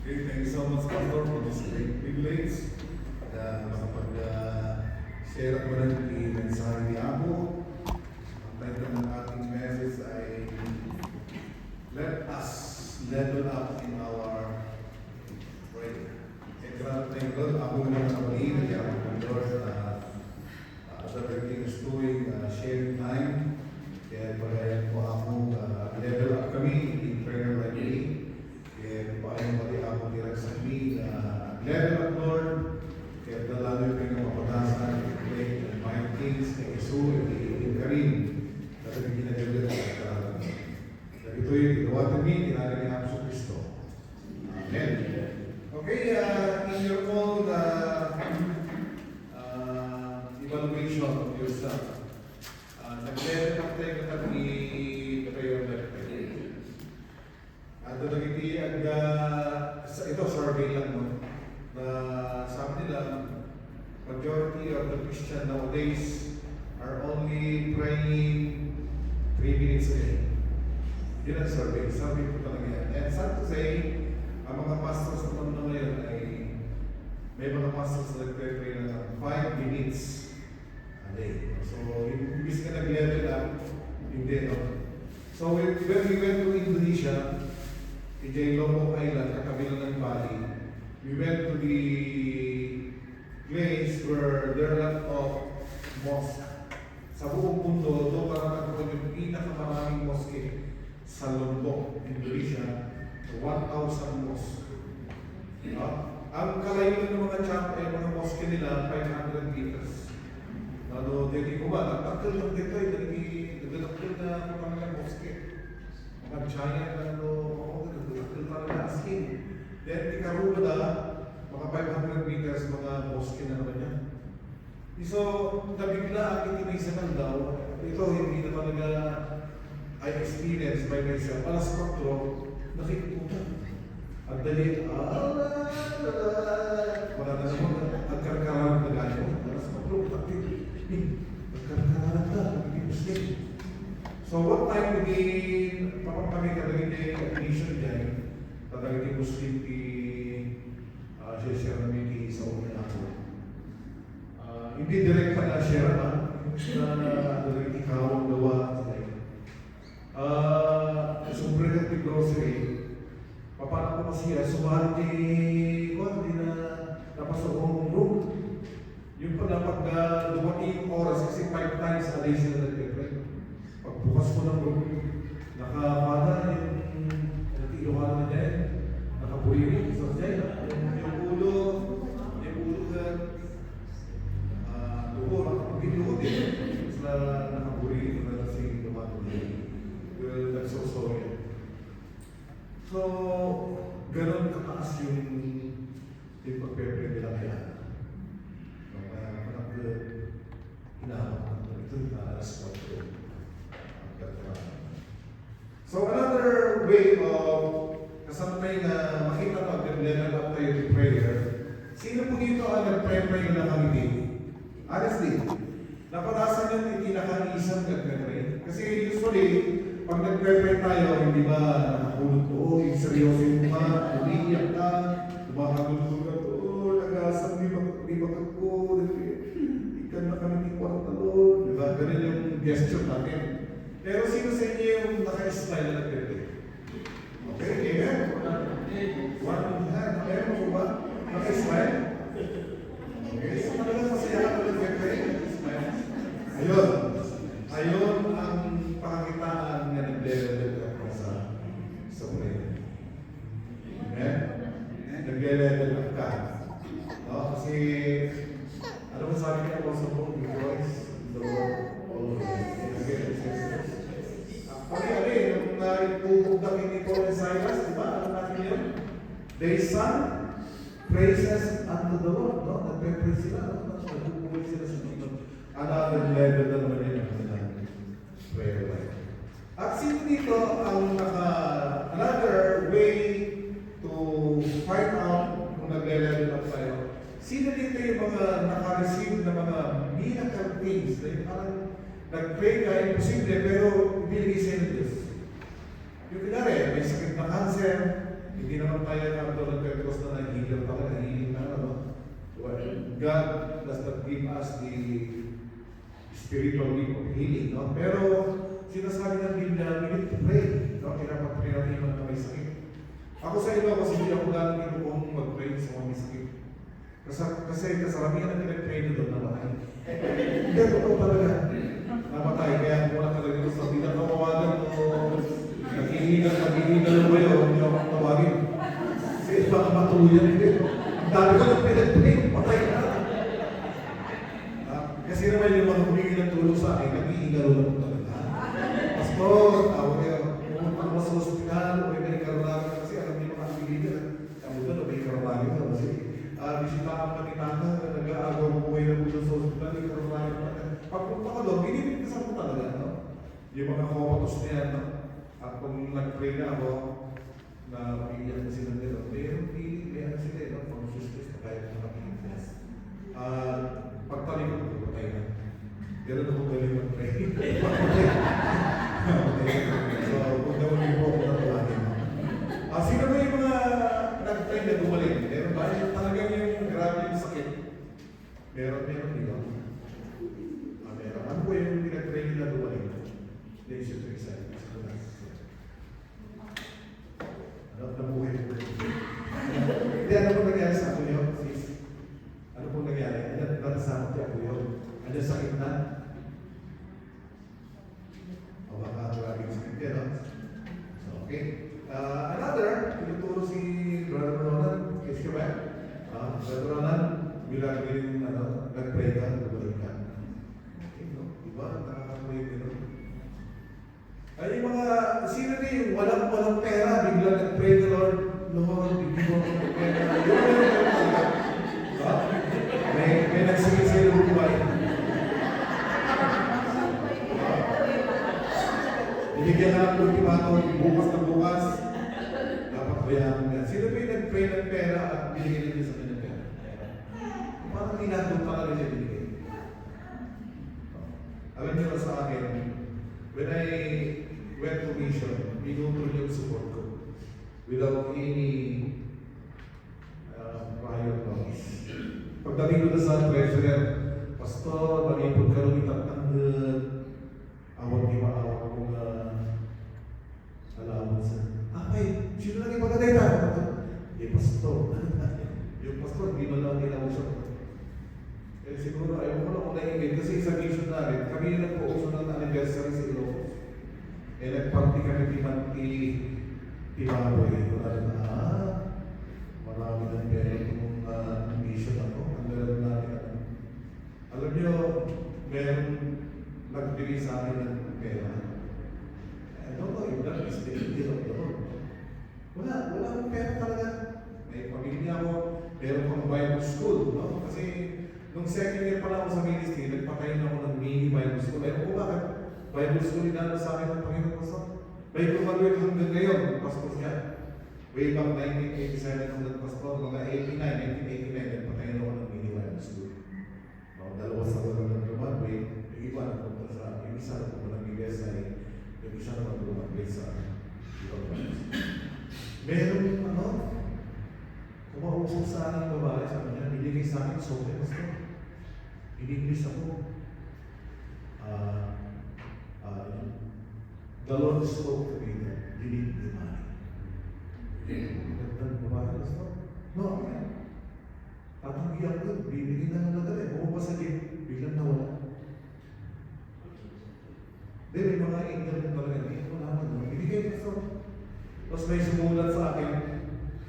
Okay, thank you so much, Pastor, for this great privilege na makapag-share ako ng mensahe ni Amo. Ang title ng ating message ay Let Us Level Up in Our Prayer. Thank God, Amo naman ang kapatid, kaya ang Lord as everything is doing, sharing time. Kaya pagayaan po ako, level up kami in prayer like me. Kaya paano pati ako direct sa amin, level up Lord, kaya dalalo yung mapatasan, pray and mind things, kay Isu, kay Karim, kasi ginagawa at ito'y ginawa namin, ginagawa ni Apso Cristo. Amen. Okay, in your own evaluation of yourself, nag-level up tayo katabi prayer life kayo. At nagiti ito survey lang no, na sabi nila majority of the Christian nowadays are only praying 3 minutes a day. Yun ang survey ko talaga yan. And sad to say, ang mga pastors naman na ngayon ay may mga pastors na nagpray na 5 minutes a day. So, imbis ka nag-level up, hindi no. So, when we went to Indonesia, in Lombok Island, kakabilang ng Bali, we went to the place where there are a lot of mosques. Sa buong mundo, doon parang nagkaroon yung pinakamaraming mosque sa Lombok, Indonesia, 1,000 mosques. Ang kalayuan ng mga champ ay mga mosque nila, 500 meters. Ano, hindi ko ba, nagtakil lang dito, nagdadakil na mga mosque. Mga giant na asking. Then, ikarulo na, mga 500 meters, mga mosque na naman yan. So, nabigla ang itinaysanan daw, ito hindi na talaga I experience by myself. Alas 4, nakikita. Ang dali, wala na naman, nagkarkaraan na ganyan. Alas 4, nagkarkaraan na, nagkimuslim. So, what time begin, kami kadagin yung admission dyan, kadagin yung Muslim share namin sa una ako. Hindi direct pa na share na kadagin ikawang gawa. Sobre ka ti grocery, paano ko siya, sumahan di na napasok room. Yung pala pag dumating yung oras, kasi 5 times a day sila nag-pray. Pagbukas ko ng room, nakapata yung natiluhan na dyan, nakapuriwi, so dyan, yung ulo ka, dugo, nakapagpiluho din, sila nakapuriwi na kasi dumating, nagsosoy. So, ganon kataas yung pagpepre nila kaya. So another way of kasamay na makita pag-level up tayo in prayer, sino po dito ang nag-pray na kami? Honestly, napanasan yung itinaka-isang nag-pray. Kasi usually, pag nag-pray tayo, hindi ba nakakulot ko, seryoso yung mukha, umiiyak ka, kumakagulo ka, nag-asang di ba ko, ikan na kami ni Kwartalon, diba? Ganun yung gesture natin. Pero sino sa inyo yung naka-smile na nag-pray? Okay, amen? One hand, meron mo ba? Naka-smile? Okay, so talagang masaya ka nag-pray? Ayun. Ayun ang pakakitaan na nag-level up sa prayer. Amen? Nag-level up ka. No? Kasi, ano mo sabi niya po sa book, rejoice in the Lord always. Nung naipupugdakin ni Paul and Silas, di ba? Ano natin yun? They sang praises unto the Lord. No? Nagpe-praise sila. Nagpupugay sila sa Panginoon. Another level na naman yun ang kanilang prayer life. At sino dito ang another way to find out kung nag-level up tayo? Sino dito yung mga naka-receive na mga miracle things na yung parang nag-pray ka, imposible, pero binigay sa'yo ng Diyos. Yung pinari, may sakit na cancer, Hindi naman tayo na Pentecost na nag-healer talaga, healing na ano. God does not give us the spiritual gift of healing, no? Pero sinasabi ng Biblia, we need to pray, no? Pinapapray natin yung mga may sakit. Ako sa iba, kasi hindi ako galing ito kung mag-pray sa mga may sakit. Kasi kasaramihan na pinag-pray na doon, namatay. Hindi, totoo talaga. Namatay, kaya kung wala talaga ito sa bilang kawawagan o naghihingal mo kayo, hindi ako tawagin. Kasi baka matuluyan, hindi. Ang dami ko ng pinag-pray, patay na. Kasi naman yung mga humingi ng tulong sa akin, nag-iingalo na po talaga. Pastor, tawag kayo, pumunta ko sa hospital, o may karonagan, kasi alam niyo mga aktivities, kamo doon, may karonagan, kasi bisitahan pa ni Tata, nag-aagaw mo kayo na po sa hospital, may karonagan pa. Pagpunta ka doon, binibigkasan mo talaga, no? Yung mga komatos na yan, no? At kung nag-pray na ako, na iiyak na sila nila, mayroong feeling, may ano sila, no? Pang-sisters na kaya mga Pilipinas. Pagtalikod ko, patay na. Ganun ako galing mag-pray. So, kung gawin po ako natulagin. Sino ba yung mga nag-pray na gumaling? Meron ba? Yung talagang yung grabe yung sakit. Meron, di ba? Meron. Ano po yung nag-pray nila gumaling? Nation to excited. Ano na buhay po? Hindi, ano po nangyari sa ako yun, sis? Ano po nangyari? Ano natasama ko ako yun? Ano sakit na? O baka maraming sakit yan, no? So, okay. Another, tinuturo si Brother Ronan, is ka ba? Brother Ronan, bilang rin, nag-pray ka, nag-pray ka. Okay, no? Diba? Nakaka-pray ka, no? Ay, yung mga, sino na yung walang pera, bigla nag-pray the Lord, bigyan mo ng pera. May nagsigil sa iyo buhay. Binigyan na ng ultimato, bukas na bukas, dapat bayaan mo yan. Sino ba yung nag-pray ng pera at binigyan niya sa kanya ng pera? Parang inatong talaga niya binigay. Alam niyo sa akin, when I went to mission, binutol yung support ko without any prior notice. Pagdating ko na sa treasurer, Pastor, manipod ka rin itatanggal, awag di maawag kong allowance. Okay, sino lang ipagaday tayo? Pastor. Yung pastor, di man lang ginawa siya. Eh siguro, ayaw ko lang kung naingin kasi sa mission namin, kami yung nagpo-uso ng anniversary sa Ilocos. Eh, nagparty kami Timaboy. Marami ng pera itong mission ako. Ang meron natin. Alam niyo, meron nagbigay sa akin ng pera. I don't know if that is the deal of the Lord. Wala akong pera talaga. May pamilya ako, meron pang Bible school. No? Kasi, nung second year pa lang ako sa ministry, nagpatayin ako ng mini Bible school. Ayun ko bakit? Bible school inano sa akin ng Panginoon Pastor. May graduate hanggang ngayon, Pastor siya. Way back 1987 hanggang Pastor, mga 1989, nagpatayin ako ng mini Bible school. Dalawa sa wala ng graduate, yung iba napunta sa, yung isa napunta ng BSI, yung isa naman graduate sa ibang Bible school. Meron, kumausap sa aking babae, sabi niya, binigay sa akin, sobrang Pastor. In-English ako. The Lord spoke to me that you need the money. Nagdang babae, Pastor? No, amen. Tatanggi ako, bibigyan na lang natin. Bumaba sa gate, biglang nawala. May mga angel na talaga, hindi ko naman. Binigay ko, Pastor. Tapos may sumulat sa akin,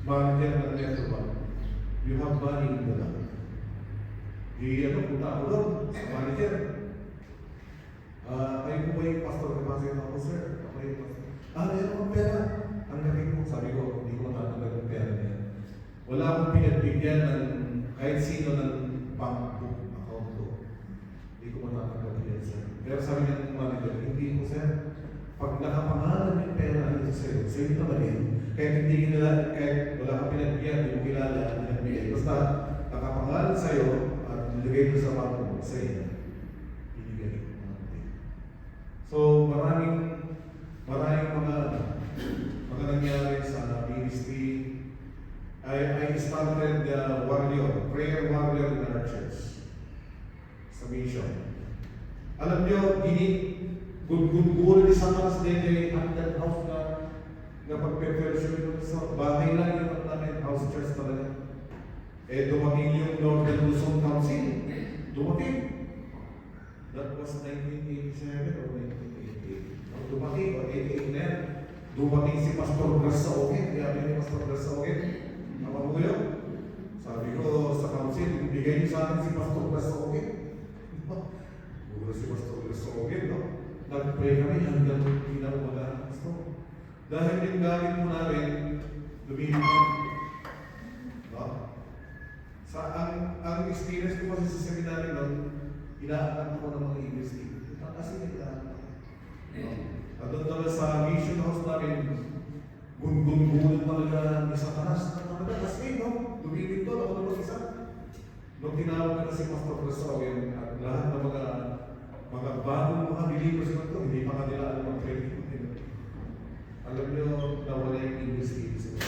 manager ng Metro Bank. You have money in the bank. Punta ako doon, sa manager. Kayo po ba yung pastor? Kapasok ako, sir. Ako yung pastor. Meron akong pera. Ang galing mo, sabi ko, hindi ko matatanggal ng pera niya. Wala akong pinagbigyan ng kahit sino ng bank book account ko. Hindi ko matatanggal yan, sir. Pero sabi niya ng manager, hindi ko, sir. Pag nakapangalan yung pera dito sa'yo naman yun. Kahit hindi nila, kahit wala kang pinagbigyan, hindi mo kilala, pinagbigyan. Basta nakapangalan sa'yo at nilagay mo sa bank mo, sa'yo. So maraming mga nangyari sa ministry Alam niyo, gud-gud-gud ni Satanas din kay haunted house na pagpe-fellowship sa bahay lang yung namin, house church talaga. Eh, dumating yung Northern Luzon Council. Dumating. That was 1987 or 1988. Dumating, o 88 na yan. Dumating si Pastor Gras sa Ogen. Kaya ni Pastor Gras sa Ogen. Naman mo yun? Sabi ko sa council, bigay niyo sa akin si Pastor Gras sa Ogen. Bugla si Pastor Gras sa Ogen, no? Nag-pray kami hanggang pinamagalan ng Pastor. Dahil yung gamit mo namin, lumilip ka. No? Sa ang experience ko kasi sa seminary nun, inaanak ako ng mga English team. Kasi nagdaan ako. At doon talaga sa mission house namin, gun-gun-gun talaga ni Satanas. Talaga, kasi no? Lumilip doon, ako na mag-isa. Nung tinawag na si Pastor Brasogen at lahat ng mga bagong mga believers na ito, hindi pa kanila alam mag-training. Alam niyo, nawala yung English team sila.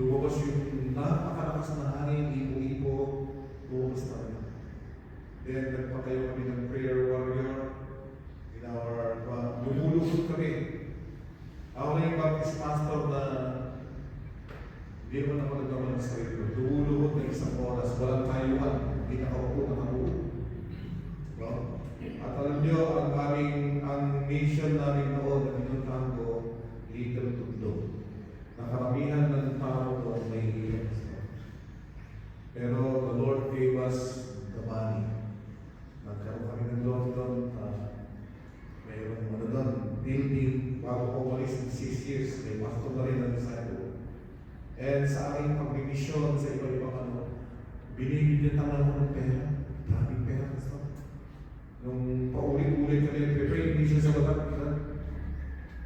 Lumabas yung napakalakas na hangin, ipo-ipo, lumabas talaga. Then, nagpatayo kami ng prayer warrior. In our, lumulugod kami. Ako na yung Baptist pastor na hindi naman ako nagkaman ng sarili ko. Lumulugod na isang oras, walang tayuan, hindi nakaupo, nakaruo. No? At alam niyo, ang mission namin noon na pinuntahan ko, Little Tudlo. Nakaramihan ng tao doon may iyak. Pero the Lord gave us the money. Nagkaroon kami ng Lord doon. Mayroon doon. Building, bago ko umalis ng 6 years, may pastor na rin ang disciple. And sa aking pag-mission sa iba-ibang binibigyan naman ako ng pera. Maraming pera. Nung paulit-ulit kami, pre-pray mission sa batak.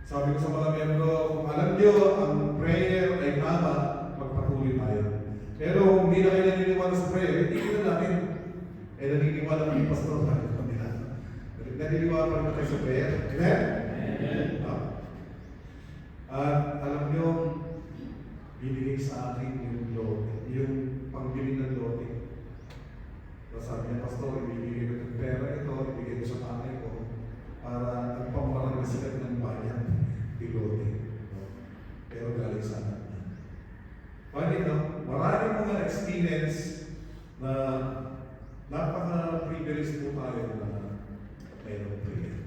Sabi ko sa mga membro, kung alam nyo, ang prayer ay tama, magpatuloy tayo. Pero kung hindi na kayo naniniwala sa prayer, hindi ko na namin. Eh, naniniwala kami pastor na ito nila. Naniniwala na tayo sa prayer. Amen? Amen. At alam nyo, binigay sa akin yung lote, yung pangbili ng lote. So, sabi niya, pastor, ibibigay ko ng pera ito, ibigay ko sa tatay ko para nagpamarang na sila ng bayan. Pilote. Pero galing sa anak niya. Pwede no? Maraming mga experience na napaka-privileged po tayo na mayroong prayer.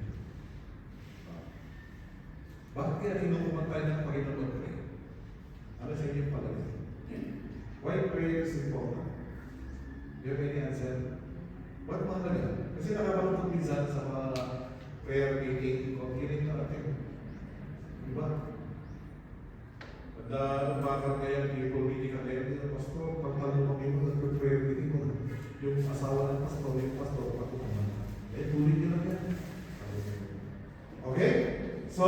Bakit kaya kinukuman tayo ng Panginoon mag-pray? Ano sa inyo palagay? Why prayer is important? Do you have any answer? Ba't mahalaga? Kasi nakakalungkot minsan sa mga prayer meeting o hearing natin. Diba? At umakar kaya people meeting ka kaya nila, pastor, pagtalo kami mo ng prayer meeting mo. Yung asawa ng pastor, yung pastor, patutungan. Eh, tuloy nyo lang yan. Okay? So,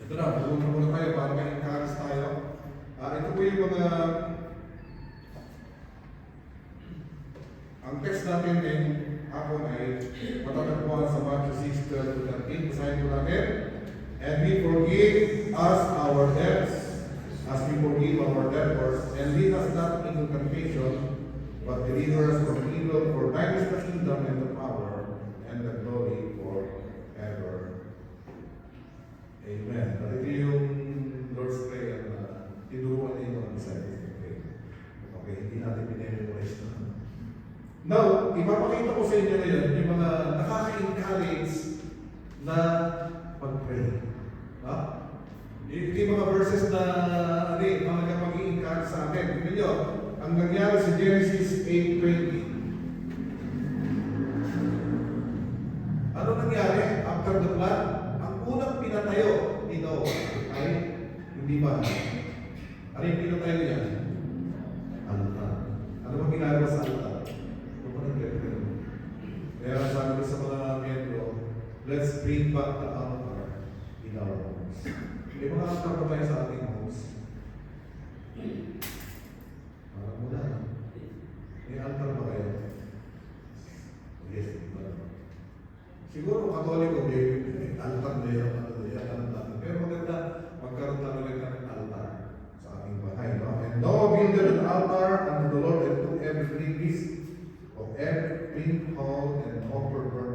ito na, pumunta muna tayo para ma-encourage tayo. Ito po yung mga ang text natin din hapon ay matatagpuan sa Matthew 6:12-13. Basahin ko natin. And we forgive us our debts as we forgive our debtors, and lead us not into temptation, but deliver us from evil. For thine is the kingdom and the power and the glory forever. Amen. At ito yung Lord's Prayer na tinuruan niya yung mga disciples to pray. Okay, hindi natin pinemorize na. Now, ipapakita ko sa inyo ngayon yung mga nakaka-encourage na pag-pray. Ha? Yung mga verses na mga mag-i-encourage sa atin. Tignan nyo, ang nangyari sa Genesis 8:20. Ano nangyari after the flood? Ang unang pinatayo ni Noah ay hindi ba? Ano yung pinatayo niya? Altar. Ano ba ginagawa sa altar? Kaya sabi ko sa mga membro, let's bring back the altar in our homes. May mga altar pa tayo sa ating homes. Parang muna. May altar ba kayo? Yes. Siguro katoliko may altar na yun. Pero maganda, magkaroon tayo ng altar sa ating bahay. No? And Noah builded an altar unto the Lord and took every piece of every clean hall and offered burnt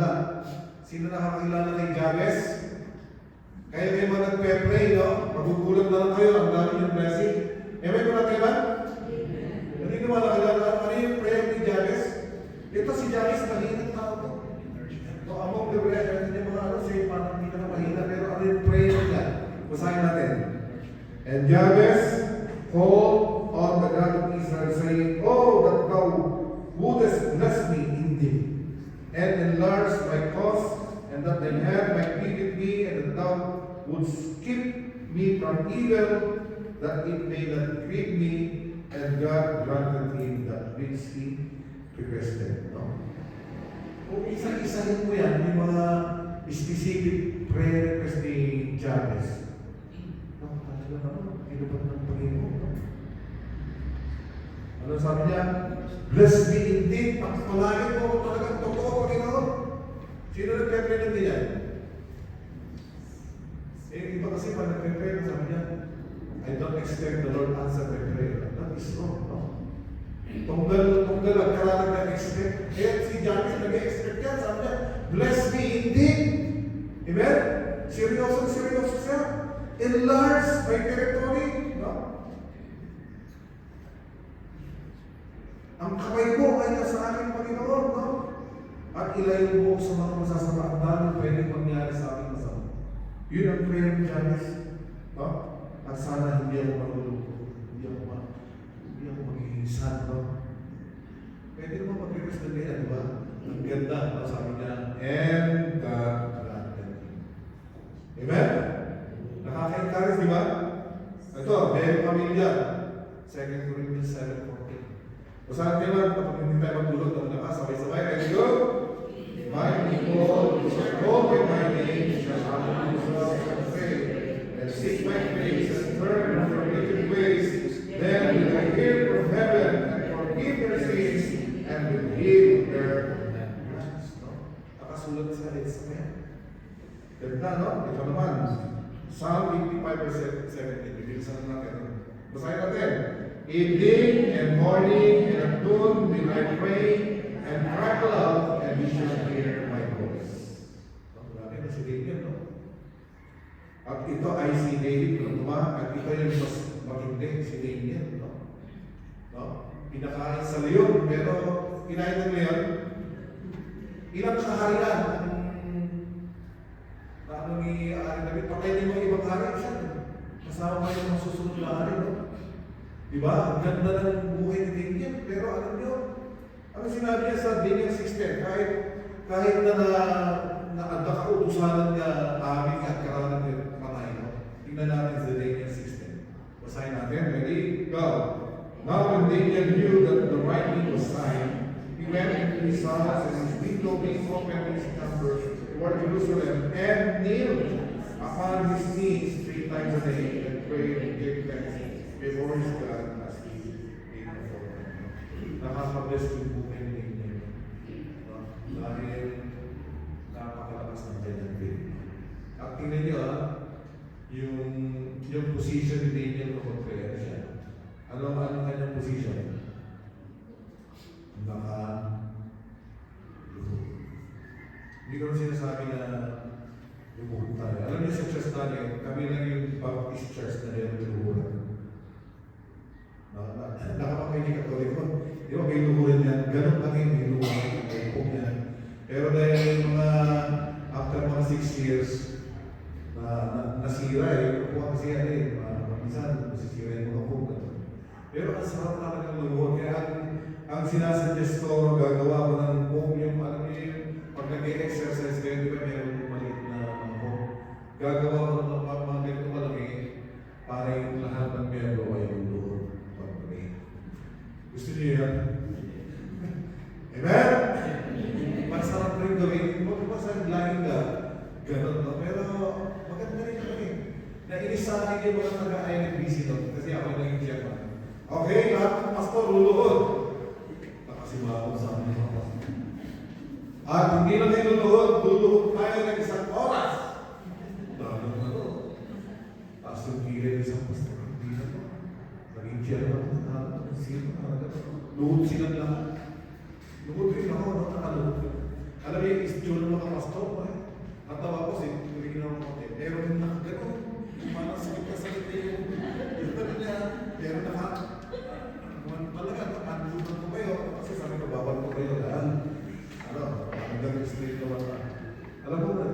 wala. Sino nakakilala kay Jabez? Kaya kayo mga nagpe-pray, no? Magugulat na lang kayo, ang dami yung blessing. May ko na kayo ba? Hindi ko malakilala. Ano yung prayer ni Jabez? Ito si Jabez, mahinang tao to. No, among the brethren, yung mga ano, say, parang hindi ka na mahina, pero ano yung prayer niya? Basahin natin. And Jabez called on the God of Israel, saying, Oh, that thou wouldest bless me indeed, and enlarge my cause, and that thine hand might be with me, and that thou wouldst keep me from evil, that it may not grieve me. And God granted him that which he requested. No? Kung isa-isahin mo yan, yung mga specific prayer request ni Jabez, no, talaga naman, inubat ng Panginoon. No? Ano sabi niya? Bless me indeed, pagpalagin mo ako talagang totoo, Panginoon. Sino nagpe-pray ng ganyan? Iba kasi pag nagpe-pray, sabi niya, I don't expect the Lord answer my prayer. That is wrong, no? Tunggal nagkarating na expect. Kaya si Jabez nag-expect yan. Sabi niya, bless me indeed. Amen? Seryoso siya. Enlarge my territory. No? Ang kamay mo ay nasa aking Panginoon, no? At ilayo mo sa mga masasama at dahil pwedeng mangyari sa aking masama. Yun ang prayer ni Jabez. No? At sana hindi ako malulungkot. Hindi ako maghihisan, no? Pwede naman mag-request na nila, di ba? Ang ganda, no? Sabi niya, and God granted him. Amen? Nakaka-encourage, di ba? Ito, very familiar. 2 Corinthians 7:14. Basahan kayo lang, kapag hindi tayo magtulog ng lakas, sabay-sabay, ready go? My people, who shall call by my name, shall humble themselves and pray, and seek my face, and turn from wicked ways, then will I hear from heaven, and forgive their sins, and will heal their lands. No? Nakasulat sa Isaiah. Ganda, no? Ito naman. Psalm 55:17. Bibilisan natin. Basahin natin. Evening and morning and at noon will I pray and cry aloud, and you shall hear my voice. Grabe na si David, no? At ito ay si David, no? At ito yung mas magindi, si David, no? No? Pinakain sa leon, pero kinain ng leon. Ilang kaharian na ano ni Ari David, patay din mga ibang hari siya. Kasama pa yung masusunod na hari, no? Diba? Ang ganda ng buhay ni Daniel. Pero alam nyo, ano sinabi niya sa Daniel 6:10? Kahit na kautusanan niya aming at karanan niya patay, no? Tingnan natin sa Daniel 6:10. Basahin natin. Ready? Go! Now when Daniel knew that the writing was signed, he went into his house, and his window being open in his chamber toward Jerusalem, and kneeled upon his knees 3 times a day, and prayed and gave thanks before his God as he did before him. Nakaka-bless yung buhay ni Daniel. Dahil napakalakas ng kanyang faith. At tingnan niyo, yung position ni Daniel kapag prayer siya. Ano kanyang position? Hindi ko rin sinasabi na lumuhod tayo. Alam niyo sa church natin, kami lang yung Baptist church na meron lumuhod. Nakapakainig at tuloy ko. Di ba may luhuran yan? Ganon kami may luhuran. May pong yan. Pero dahil mga after mga 6 years nasira kuha kasi yan minsan nasisira yung mga pong. Pero ang sarap talaga ng luhuran. Kaya ang sinasuggest ko, gagawa ko ng pong yung alam niyo yung pag nag-exercise kayo, di ba meron maliit na mga pong. Gagawa ko ng mga ganito malaki para yung lahat ng miyembro ay luhuran. Gusto niyo yan? Amen? Masarap rin gawin. Huwag ba sa laging gano'n, no? Pero maganda rin kami. Nainis sa akin yung mga taga-INBC, no? Kasi ako naging chairman. Okay, lahat ng pastor, luluhod. Nakasimaw sa amin. At hindi lang kayo luluhod tayo ng isang oras. Dahil ano? Tapos yung kilid isang pastor. Hindi na po. Naging chairman. Luhod silang lahat. Luhod rin ako, nakaluhod. Alam mo yung issue ng mga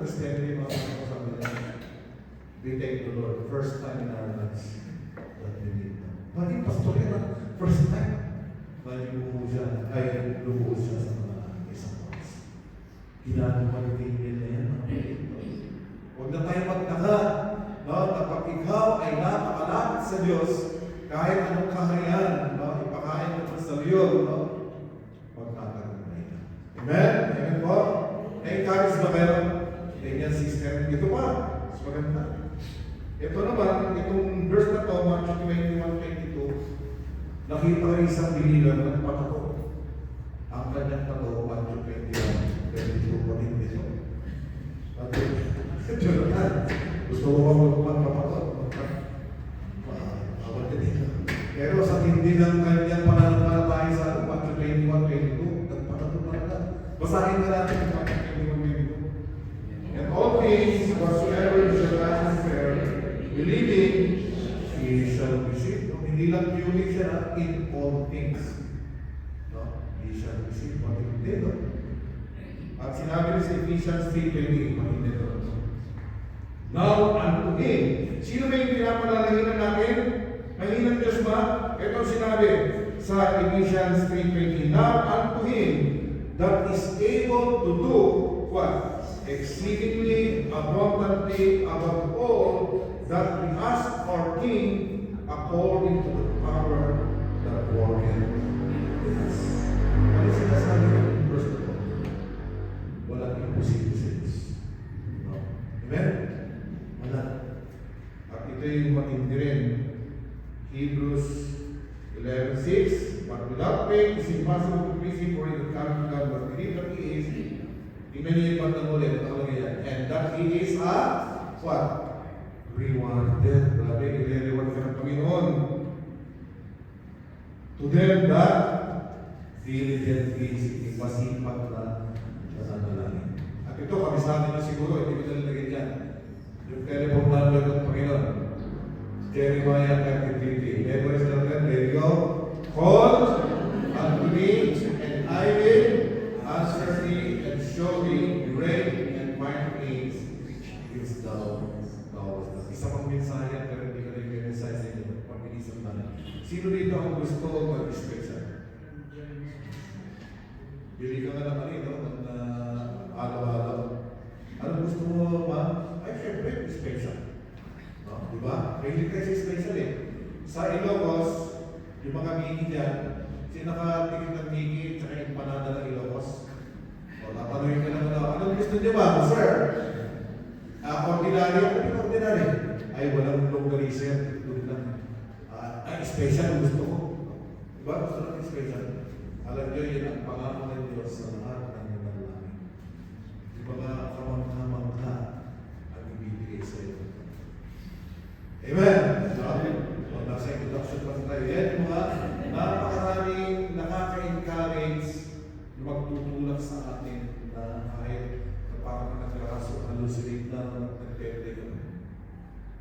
testimony mga kasama nila. We thank the Lord. First time in our lives that we meet them. Maging pastor yan, first time. Lumuhod siya sa mga isang oras. Ginagawa din nila yan. Huwag na tayo magtaka. No? Kapag ikaw ay napakalapit sa Diyos, kahit anong kaharian, no? Ipakain mo sa Diyos, no? Magkakaroon na. Amen? Amen po? Na-encourage ba kayo? Ganyan sister. Ito pa. Mas maganda. Ito naman, itong verse na to, Matthew 21:22, nakita ko isang believer na patato. Ang kanyang tato, Matthew 21:22, pamindi ito. Ito naman. Gusto ko magpapato. Pero sa hindi ng kanyang pananampalataya sa Matthew 21:22, nagpatato talaga. Basahin na natin ang Matthew 21:22. And all things whatsoever you shall ask in prayer, believing, he shall receive. Hindi lang purely siya in all things. No? He shall receive what he did. At sinabi rin sa Ephesians 3:20, mahinit ito. Now, unto him. Sino ba yung pinapalalaginan natin? Mahinang Diyos ba? Ito sinabi sa Ephesians 3:20. Now, unto him that is able to do what? Exceedingly abundantly above all that we ask or think according to the power that worketh in us. Ano sinasabi ng verse na ito? Walang imposible sa Diyos. No? Amen? Wala. At ito yung matindi rin. Hebrews 11:6. But without faith, it's impossible to please Him, for He that cometh to God must believe that He is. Tingnan niyo yung pag ulit. Nakalagay yan. And that He is a what? Rewarded. Grabe, i-reward ka ng Panginoon. To them that diligently seeking, masipag na nananalangin. At ito, kabisado nyo siguro, hindi ko nalalagay dyan. Yung telephone number ng Panginoon. Jeremiah 33. Memorize natin. There you go. Call unto me, and I will answer thee and show thee great and mighty things which thou knowest. Isa pang mensahe, pero hindi ko rin yung mensahe sa inyo. Pabilisan na. Sino dito ang gusto mag-special? Bili ka nga naman ito ng araw-araw. Ano gusto mo, ma'am? Ay, syempre, special. No? Diba? May kasi special eh. Sa Ilocos, yung mga mini dyan, sinakatingin ng mini at yung panada ng Ilocos. O, tatanungin ka lang na, anong gusto niyo ba, sir? Ordinary, ano yung ordinary? Ay, walang longganism. Ay, special ang gusto ko. Diba? Gusto natin special. Alam niyo, yun ang pangako ng Diyos sa lahat ng nanalangin. Di ba nga, kamangha-mangha ang ibibigay sa iyo. Amen! So, nasa introduction pa tayo. Yan yung mga napakaraming nakaka-encourage na magtutulak sa atin na kahit na parang nagkakaso, hallucinate na nagpepre ka.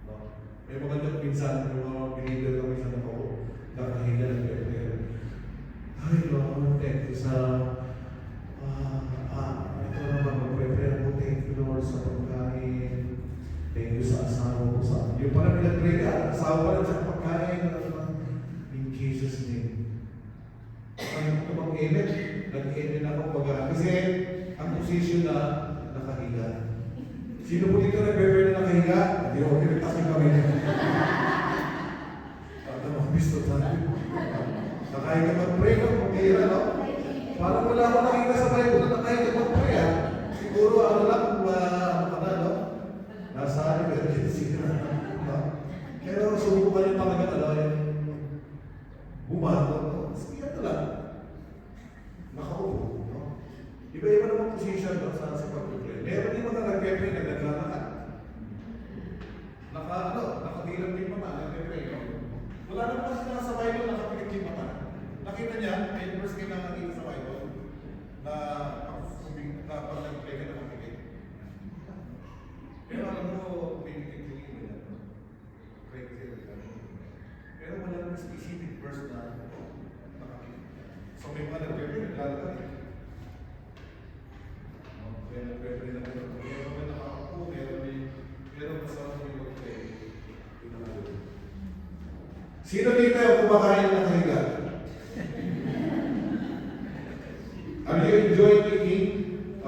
No? May mga nyo minsan, yung mga believer kami sa nako, nakahiga nagpepre. Ay, Lord, thank you sa ito naman, magpepre ako. Thank you, Lord, sa pagkain. Thank you sa asawa ko sa yung parang pinag-pray ka, asawa pa rin sa pagkain. In Jesus' name. Kaya ito mag-emit. Nag-emit ako kasi ang posisyon na nakahiga. Sino po dito nag-pepre na nakahiga? Hindi ako pinagtasin kami. At ang gusto tayo. Nakahiga mag-pray ko, pag-ira, no? Parang wala ko nakita sa Bible na nakahiga mag-pray, ha? Siguro, ano lang, ano ka na, no? Nasa emergency na. No? Pero subukan yung mga gano'n, yung bumato, no? Sige, ano lang. Nakaupo, no? Iba-iba naman position, no? Sa pag-pray. Meron din mga nag-pray na naglalakad. Nakadilang din mata, nag-pray, no? Wala naman kasi nasa Bible nakapikit yung mata. Nakita niya, may verse kayo na nakita sa Bible na pag nag-pray ka na nakapikit. Pero alam mo, may nagkikili mo yan. Pray ka na. Pero wala naman specific verse na nakapikit. So may mga nag-pray, naglalakad. Kaya nag-pray na gano'n. Kaya naman Sino dito yung kumakain na nakahiga? Are you enjoying eating?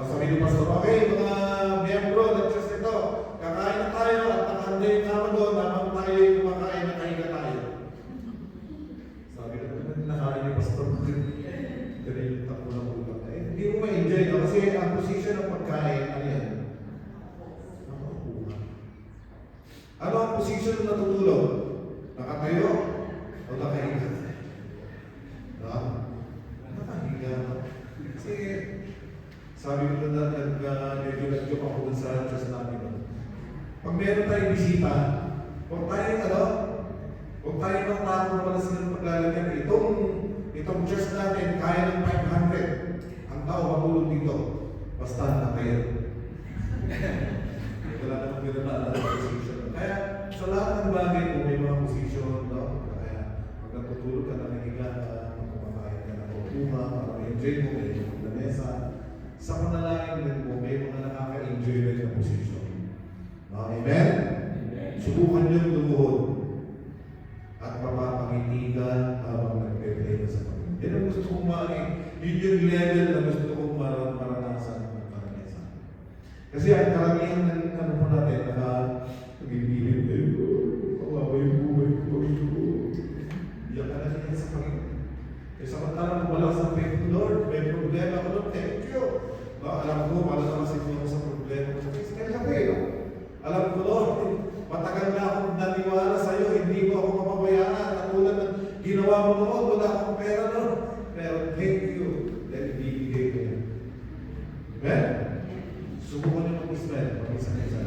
Sabi ni Pastor, okay, mga miyembro ng church nito, kakain na tayo at nakahanda yung kama doon, habang tayo yung kumakain, nakahiga tayo. Sabi na, nakain ni Pastor, ganun yung takbo ng utak. Hindi mo ma-enjoy no? Kasi ang position ng pagkain, ano yan? Ano ang position ng natutulog? Nakatayo o nakahiga? Nakahiga. Kasi sabi ko na medyo nag-joke ako dun sa church namin. Pag meron tayong bisita, huwag tayo ng takot na wala silang paglalagyan. Itong church natin, kaya ng 500. Ang tao matulog dito. Basta nakayo. Wala namang pinanaan ng position. Kaya sa lahat ng bagay po may mga position, no? Kaya pag natutulog ka, nakikiga ka, magkumakain ka na kukuha, para ma-enjoy mo, may lamesa. Sa panalangin din po, may mga nakaka-enjoy rin na position. Amen? Subukan nyo lumuhod at mapapangiti ka habang nagpe-pray ka sa Panginoon. Yan ang gusto kong yun yung level na gusto kong maranasan ng karanasan. Kasi ang karamihan ng ano po natin, nag-ibilin kayo, kawawa yung buhay ko. Iyak ka na siya sa Panginoon. Eh samantalang wala sa faith, Lord, may problema ko, Lord, thank you. Alam ko, malalakas ito ako sa problema ko sa faith. Kaya sabi, alam ko, Lord, matagal na akong naniwala sa iyo, hindi mo ako mapabayaan. Katulad ng ginawa mo noon, wala akong pera, Lord. Pero thank you, dahil ibibigay ko yan. Amen? Subukan niyo mag-Israel, mag-isa-isa.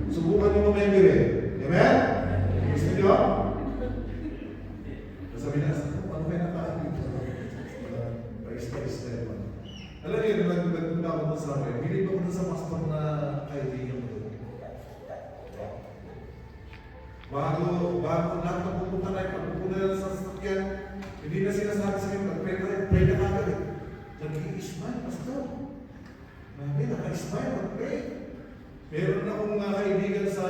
Subukan niyo mag-Emire. Amen? Gusto niyo? Sabi na, ano kayo nakain dito? Pa-Israel. Alam niyo, nagpunta ako doon sa akin. Bilib ako doon sa pastor na kaibigan ko doon. Bago lahat na pupunta na yung pagpupunta na sa sasakyan, hindi na sinasabi sa akin, pray na kagad eh. Nag-i-smile, pastor. Naka-smile, mag-pray. Meron akong kaibigan sa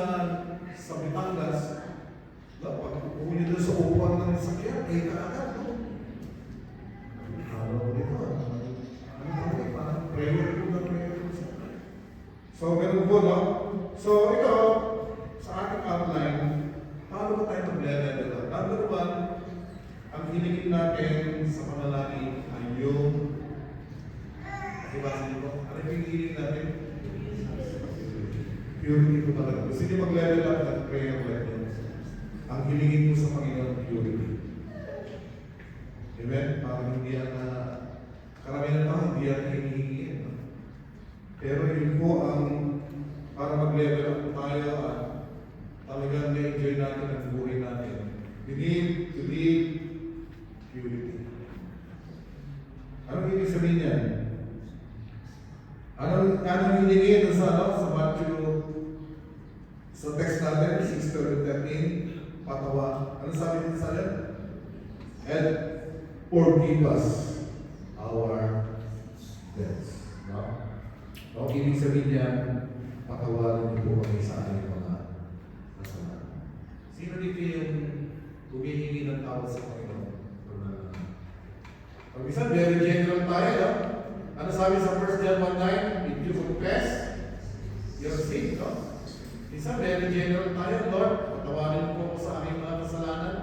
Batangas. Pag pupunta doon sa upuan ng sasakyan, pray na kagad. Ano ko dito? Parang prayer ko na prayer ko sa akin. So, ganun po, no? So, ito, sa ating outline, paano ba tayo mag-level? Number one, ang hinigin natin sa panalangin ay yung diba, ano yung hinigin natin? Purity ko talaga. Kasi hindi mag-level up at prayer like yun. Ang hinigin mo sa Panginoon, purity. Amen? Parang hindi yan na karamihan na hindi yan hinihingi. Pero yun po ang para mag-level up tayo at talagang na-enjoy natin ang buhay natin. We need to live purity. Anong ibig sabihin yan? Anong hiningin sa Matthew, sa text natin, 6:13, patawa. Ano sabi din sa atin? And forgive us our debts. No? No, ibig sabihin yan, patawarin niyo po kami sa ating mga kasalanan. Sino dito yung humihingi ng tawad sa Panginoon? Pag isa, very general tayo, no? Ano sabi sa 1 John 1:9? If you confess your sin, no? Isa, very general tayo, Lord, patawarin po ko sa aking mga kasalanan.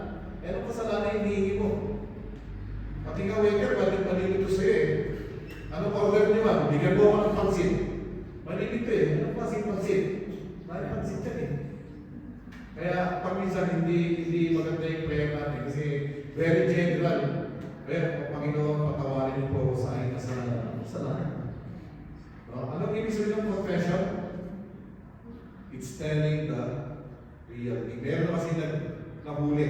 Anong kasalanan yung hihingi mo? Pati nga waiter, malimit ito sa'yo eh. Anong order niyo ba? Bigyan po ako ng pansit. Malimit ito eh. Anong pansit? May pansit yan eh. Kaya pag minsan hindi maganda yung prayer natin kasi very general. Kaya Panginoon, patawarin niyo po sa aking kasalanan. Anong ibig sabihin ng confession? It's telling the reality. Meron kasi nahuli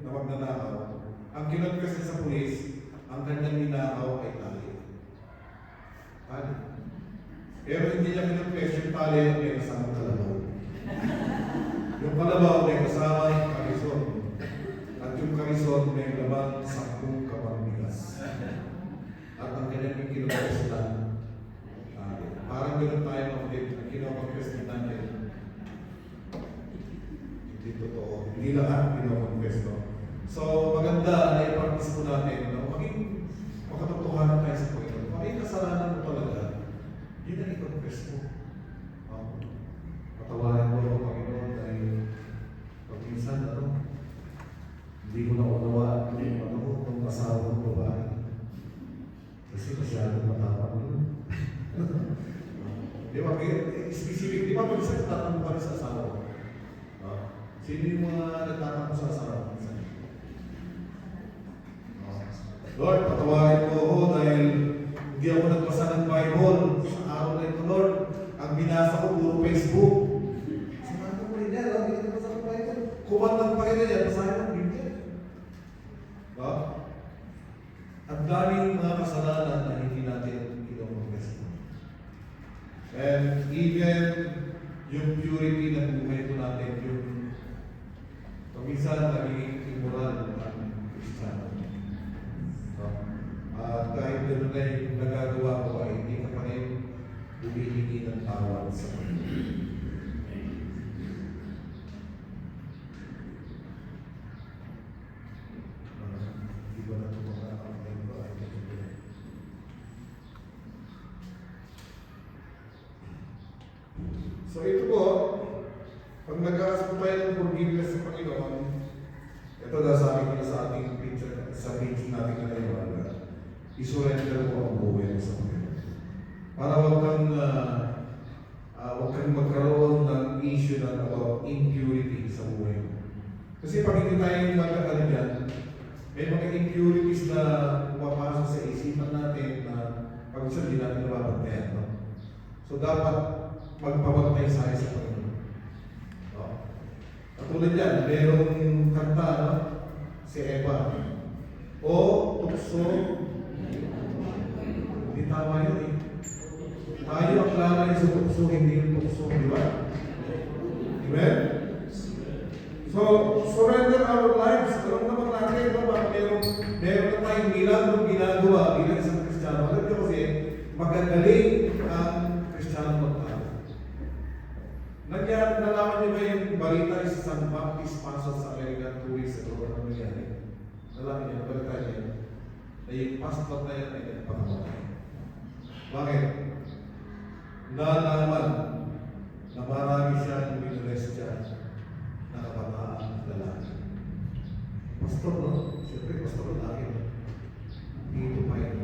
na magnanakaw. Ang kinonfess sa pulis, ang kanyang ninakaw ay tali. Pero hindi niya kinonfess yung tali at may kasamang kalabaw. Yung kalabaw may kasama yung karison. At yung karison may laman 10 kapang bigas. At ang kanyang kinonfess lang. Parang gano'n tayo mga kinonfess natin. Hindi totoo. Hindi lahat kinonfess, no? So, maganda na i-practice po natin, no? Maging makatotohanan tayo sa Panginoon. Kung yung kasalanan mo talaga, yun ang i-confess mo. Patawarin mo ako, Panginoon, dahil pag minsan, hindi ko na unawa kung asawa ko babae. Kasi masyadong matapang yun. Di ba? Specific, di ba pag isa tatanong ka rin sa asawa ko? Sino yung mga nagtatanong sa asawa ko? Lord, patawarin mo ako dahil hindi ako nagbasa ng Bible sa araw na ito, Lord. Ang binasa ko puro Facebook. Sinabi ko rin yan, hindi ka nagbasa ng Bible. Kuman ng Panginoon yan, basahin ng Biblia. At daming mga kasalanan na hindi natin kinokonfess. And even yung purity ng buhay ko natin, yung paminsan naging immoral ang Kristiyano. At kahit gano'n na yung nagagawa ko ay hindi ka pa rin humihingi ng tawad sa Panginoon. Iba na ito mga kamay ko ay so ito po, pag nag-aas po tayo ng forgiveness sa Panginoon, ito nasabi ko na sa ating picture, sa picture natin na ngayon, isurrender mo ang buhay mo sa Panginoon. Para huwag kang magkaroon ng issue na about impurity sa buhay mo. Kasi pag hindi tayo magkakaroon dyan, may mga impurities na pumapasok sa isipan natin na pag isa hindi natin nababantayan. No? So dapat magpabantay tayo sa Panginoon. No? Katulad yan, merong kanta, no? Si Eva. O tukso, hindi tama yun eh. Tayo ang lalay sa tukso, hindi yung tukso, di ba? Amen? So, surrender our lives. Alam naman natin, no? Meron na tayong milagro ginagawa bilang isang Kristiyano. Alam nyo kasi, magagaling ang Kristiyano magtago. Nalaman nyo ba yung balita sa San Baptist Pastor sa American 2 weeks ago? Ano nangyari? Nalaman nyo, balita niya na yung pastor na yan ay nagpakamatay. Bakit? Nalaman na marami siyang minures dyan na kabataan lalaki. Pastor, no? Siyempre, pastor lalaki. Dito pa yun.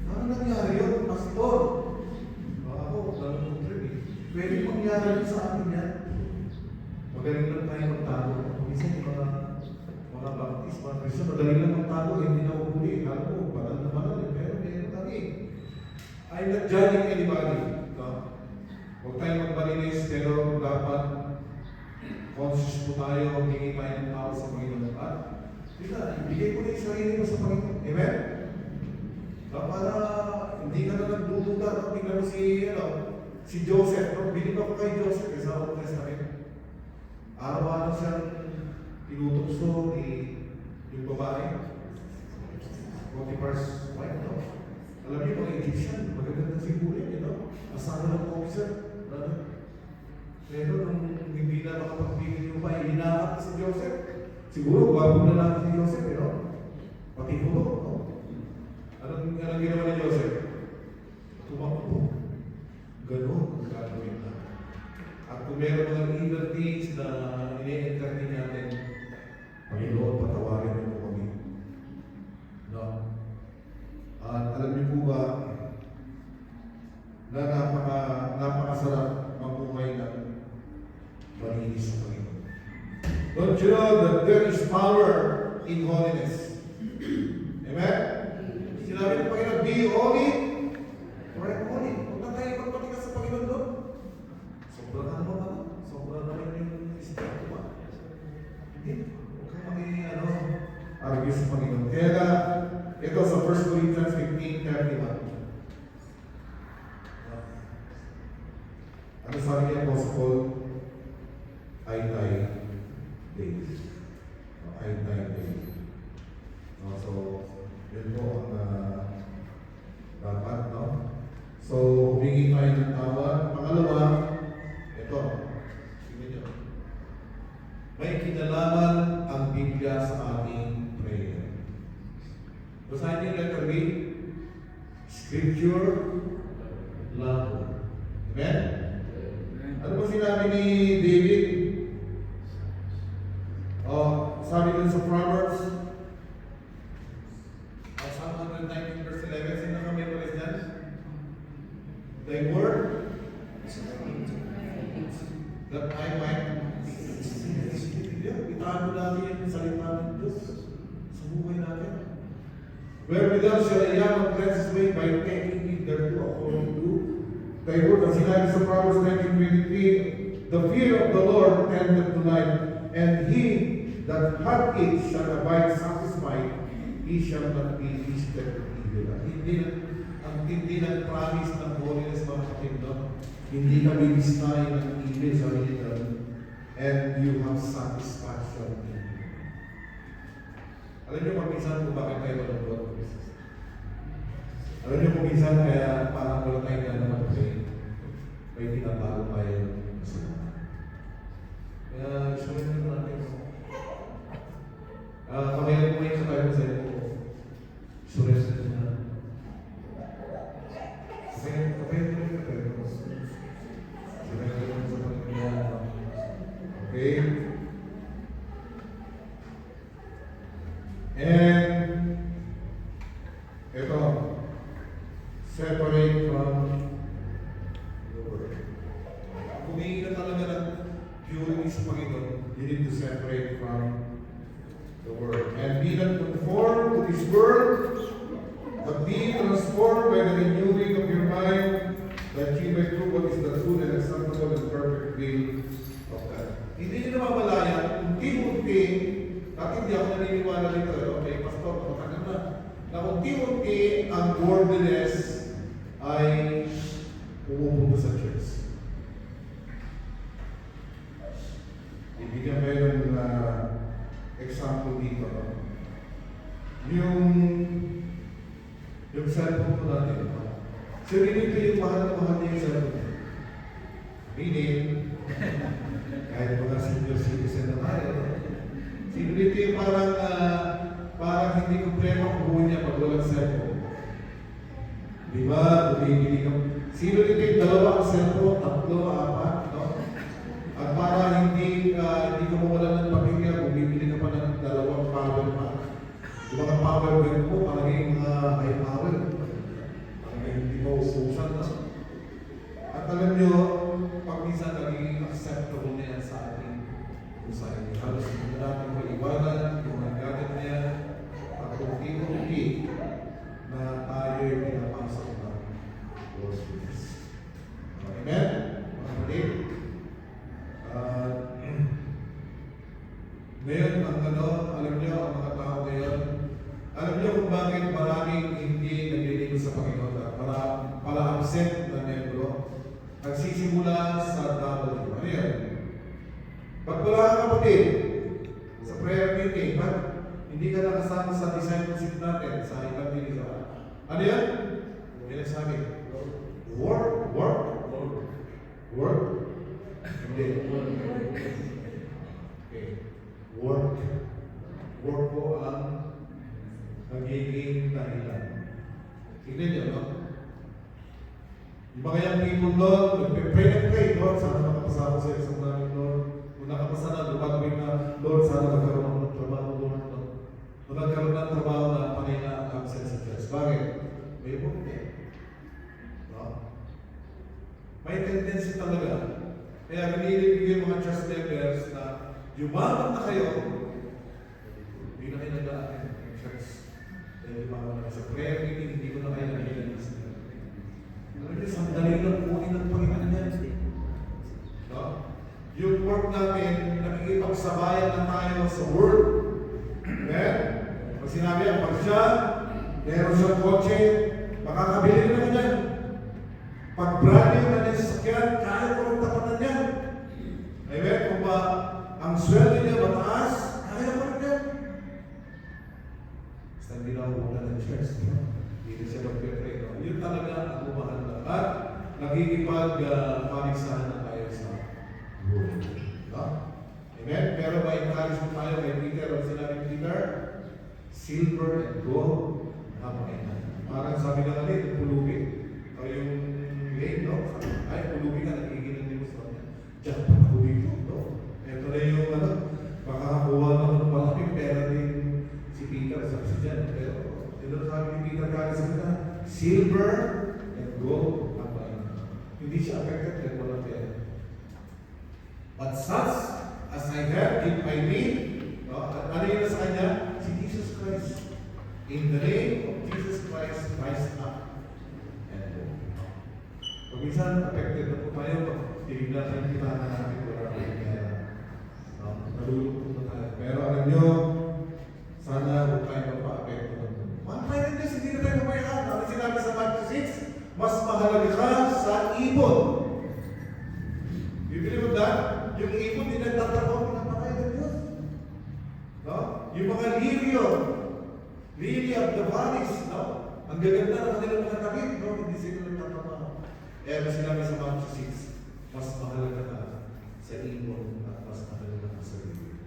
Ano nangyari yun, pastor? Ako, dalawang trip eh. Pwede mangyari sa atin yan. Magaling lang tayo magtago. Minsan yung mga baptist, mga Christian, magaling lang magtago, hindi na uhuli. Alam mo, banal na banal. Pero meron kami. I'm not judging anybody. No? Huwag tayong magbalinis, pero dapat conscious po tayo, humingi tayo ng tao sa Panginoon. At, ibigay ko na yung sarili mo sa Panginoon. Amen? Para hindi ka na nagdududa. Tingnan mo si Joseph. No? Bilib ako kay Joseph sa Old Testament. Araw-araw siyang tinutokso ni yung babae. Potiphar's wife, no? Alam niyo, mga Egyptian, magaganda siguro yan, asawa ng officer. Pero nung hindi na makapagpigil yung babae, hinahap si Joseph. Siguro, bago na lang si Joseph, pati po, no? Anong ginawa ni Joseph? Tumakbo. Ganun ang gagawin na. At kung meron mga evil things na ini-entertain natin, Panginoon, patawarin mo kami. No? At alam niyo po ba na napakasarap mabuhay ng malinis sa Panginoon. Don't you know that there is power in holiness? Amen? Sinabi ng Panginoon, be holy, for I'm holy. Huwag na tayo magpatikas sa Panginoon doon. Sobra na naman sobra na rin yung espiritu ba? Hindi. Huwag kang argue sa Panginoon. Kaya ito sa 1 Corinthians 15:31. Ano sabi niya po sa Paul? Ay-tay days. Ay-tay days. So, yun po ang dapat, no? So, humingi tayo ng tawad. Pangalawa, ito. Tingnan nyo. may kinalaman ang Biblia sa ating prayer. Basahin niyo letter B. Scripture, love. Amen? Ano ba sinabi ni David? Sabi dun sa Proverbs, Psalm 119 verse 11, sino ka memorize dyan? Thy word, that I might itago natin yung salita ng Diyos sa buhay natin. Wherewithal shall a young cleanse his way by taking heed thereto according to thy word. Ang sinabi sa Proverbs 19:23, the fear of the Lord tendeth to life, and he that hath it shall abide satisfied, he shall not be visited with evil. Ang hindi ng promise ng holiness, mga kapatid, no? Hindi ka bibisnahin ng evil sa religion, and you have satisfaction in it. Alam niyo kung minsan kung bakit tayo malungkot? Alam niyo kung minsan kaya parang wala tayo na mag-pray, may tinatago tayo sa mga. Kaya isulit nyo natin. Pamayalan mo yung sa tayo sa iyo. Isulit nyo na. Pamayalan mo yung sa tayo. Isulit nyo sa Panginoon. Okay? And ito, separate from the word. Kung hindi ka talaga ng purity sa Panginoon, you need to separate from the word. And be not conformed to this world, but be transformed by the renewing of your mind, that you may prove what is the true and acceptable and perfect will of God. Hindi nyo namamalayan, unti-unti, at hindi ako naniniwala nito, okay, pastor, matagal na unti-unti ang worldliness ay pumupunta sa church. Ibigyan kayo ng example dito. Yung cellphone ko natin. So, ito yung mahal niya yung cellphone. Meaning, kahit mga senior citizen na tayo, ito yung parang hindi kompleto ang buhay niya pag walang cellphone. Diba? Bumibili ka. Sino dito yung dalawa ang cellphone, tatlo, apat, no? At para hindi ka mawalan ng pamilya, bumibili ka pa ng dalawang power bank. Yung mga power bank mo, parang yung mga high power. Parang hindi mo ususan, no? At alam nyo, pag minsan naging acceptable na yan sa ating society. Halos hindi natin maiwanan, yung mga gadget na yan, at unti-unti na tayo'y pinapasok ng Lord's goodness. Amen? Mga kapatid? Ngayon, alam niyo, ang mga tao ngayon, alam niyo kung bakit maraming hindi naglilingkod sa Panginoon at para absent na membro, nagsisimula sa double. Ano yan? Pag wala ka kapatid, sa prayer meeting, hindi ka nakasama sa discipleship natin, sa ilang pinisa. Ano yan? Yan ang sabi. Work? Hindi. Okay. Work po ang nagiging dahilan. Tignan niyo, no? Yung mga young people doon, nagpe-pray and pray, Lord, sana makapasama sa isang namin, Lord. Kung nakapasa na, lumagawin na, Lord, sana magkaroon ako ng trabaho, Lord. Kung nagkaroon ng trabaho na panay na ang absent sa church. Bakit? May buti. No? May tendency talaga. Kaya binibigyan yung mga church members na yumaman na kayo, hindi na kayo nag-aatin ng church. Kaya yumaman na kayo sa prayer meeting, hindi ko na kayo nag-ilanis. Ano yun, sandali lang kunin ng Panginoon yan. No? Yung work natin, nakikipagsabayan na tayo sa word. Amen? Pag sinabi ang pag siya, meron siyang kotse, makakabili na naman yan. Pag brand new na niya sasakyan, kaya ko ng tapatan niya. Amen? Kung ba ang sweldo niya mataas, kaya ko rin yan. Basta hindi na umuulan ng church. Hindi siya mag-pray. Yun talaga ang umahal na. At nakikipag-panisahan na tayo sa word. No? Amen? Pero may encourage mo tayo kay Peter. Ang sinabi ni Peter, silver and gold, napakain na. Parang sabi nga natin, pulubi. O yung lane, no? Ay, pulubi ka, nagiging ng demonstration niya. Diyan pa ako dito, no? Ito na yung, makakakuha na ng maraming pera din si Peter sa dyan. Pero, ito sabi ni Peter kaya sa kanya, silver and gold, napakain na. Hindi siya affected kahit walang pera. But such as I have in my name, no? Ano yun sa kanya? Si Jesus Christ. In the name of Jesus Christ, rise up and go. Pag minsan, affected na po tayo, pag tinignan tayo kita na natin, wala tayong pera. No? Nalulungkot na tayo. Pero alam nyo, sana huwag tayo magpa-affect. Mahal na Diyos, hindi na tayo mamayaan. Ano sinabi sa Matthew 6? Mas mahalaga ka sa ibon. Bibili mo ba? Yung ibon, hindi nagtatrabaho, pinapakay ng Diyos. No? Yung mga lily of the valleys, no? Ang gaganda ng kanilang mga takip, no? Hindi sila nagtatrabaho. Eh, mas sinabi sa Matthew 6, mas mahalaga ka sa ibon at mas mahalaga ka sa ibon.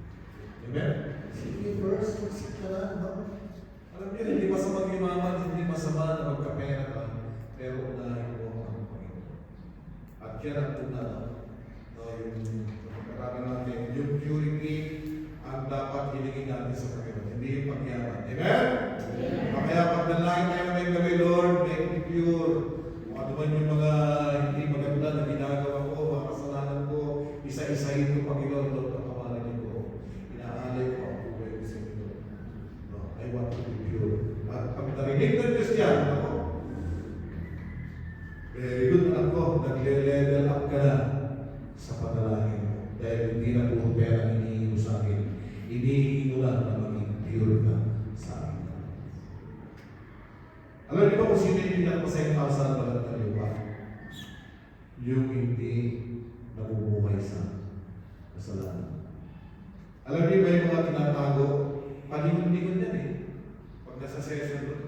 Amen? Sige, first, magsik ka na, no? Alam niyo, hindi masama mag-imaman, hindi masama na magkapera ka, pero unahin mo ang Panginoon. At yan ang tunay. Yung pagkakaroon natin, yung purity ang dapat hilingin natin sa Panginoon, hindi yung pagyaman. Amen? Kaya pag nanlangin tayo na may gabi, Lord, make me pure. Kung ano man yung mga hindi maganda na ginagawa ko, mga kasalanan ko, isa-isahin ko, Panginoon, Lord, ang kapalan ko. Inaalay ko ang buhay ko sa inyo. No, I want to be pure. At pag narinig ng Diyos yan, ako, very good, anak ko, nagle-level up ka na sa panalangin mo. Dahil hindi na puro pera ang inihingi mo sa akin. Inihingi mo lang na maging pure ka sa akin. Alam niyo ba kung sino yung pinagpasayang tao sa balat ng lupa? Yung hindi nabubuhay sa kasalanan. Alam niyo ba yung mga tinatago? Palingon-lingon yan eh. Pag nasa session doon.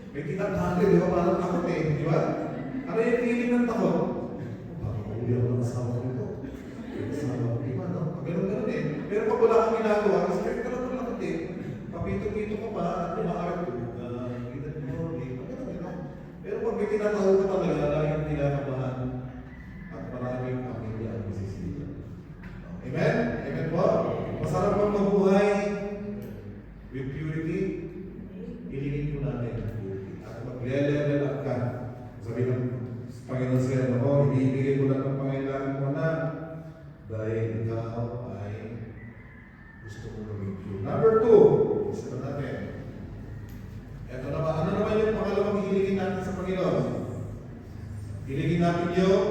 May tinatago, di ba? Parang takot eh. Di ba? Ano yung feeling ng takot? Pakahuli ako ng asawa ko ito. Asawa ko iba, no? Ganun-ganun eh. Pero pag wala kang ginagawa, kasi kahit ka lang lakot eh. Papito-pito ka pa, at lumakarap ko. Kita mo, ganun-ganun. Pero pag may tinatago ka talaga, laging tinatabahan at maraming pamilya ang masisila. Amen? Amen po? Masarap bang mabuhay with purity? Hilingin ko natin ang purity. At mag-level up ka. Sabi ng Panginoon sa iyo, ibibigay ko lang ng pangailangan mo na dahil ikaw ay gusto mo gawin pure. Number 2, isa na natin. Ito naman, ano naman yung pangalawang hilingin natin sa Panginoon? Hilingin natin yung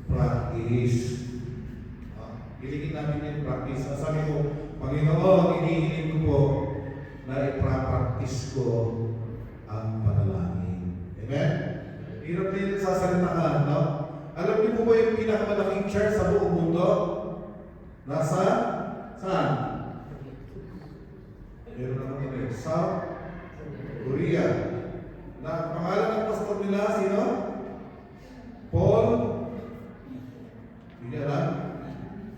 practice. Hilingin natin yung practice. Sabi ko, Panginoon, hinihiling ko po na ipra-practice ko ang panalangin. Amen? Hirap na yung nagsasalita ka, no? Alam niyo po ba yung pinakamalaking church sa buong mundo? Nasa? Saan? Meron naman ito eh. South Korea. Na pangalan ng pastor nila, sino? Paul? Hindi alam?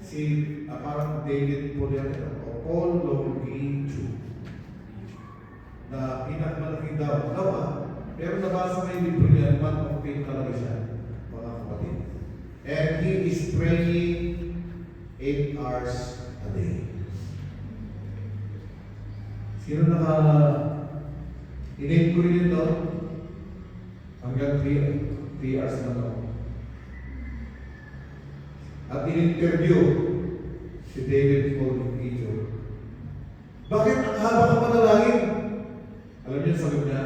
Si, parang David Paul yan. O Paul Longichu. Na pinakamalaking daw. Pero nabasa ko yung libro niya, man of faith talaga siya, mga kapatid. And he is praying 8 hours a day. Sino in-aim ko rin ito? Hanggang 3 hours na ako. At in-interview si David Paul Ijo. Bakit ang haba ka manalangin? Alam niyo sagot niya?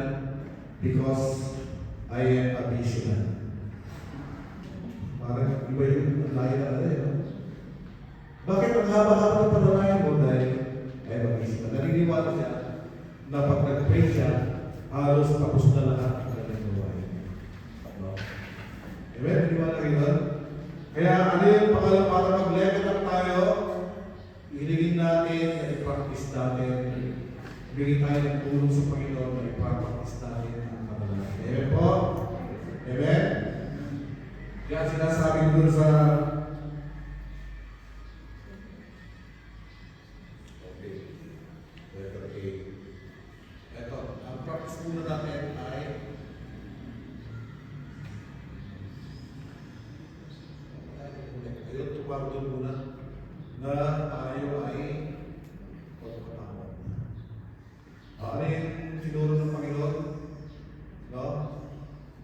Because I am a visionary. Parang iba yung layo na alay, no? Bakit ang haba-haba ng panalangin mo? Dahil ay am a visionary. Naniniwala siya na pag nag-pray siya, halos tapos na lahat ang kanyang buhay. No? Amen? Naniniwala kayo doon? Kaya ano yung pangalang para mag-level up tayo? Hilingin natin na i-practice natin. Bigyan tayo ng tulong sa Panginoon na i-practice natin ang panalangin. Amen po? Amen? Kaya sinasabi ko doon sa tawag doon muna na tayo ay pagpatawad na. Ano yung sinuro ng Panginoon? No?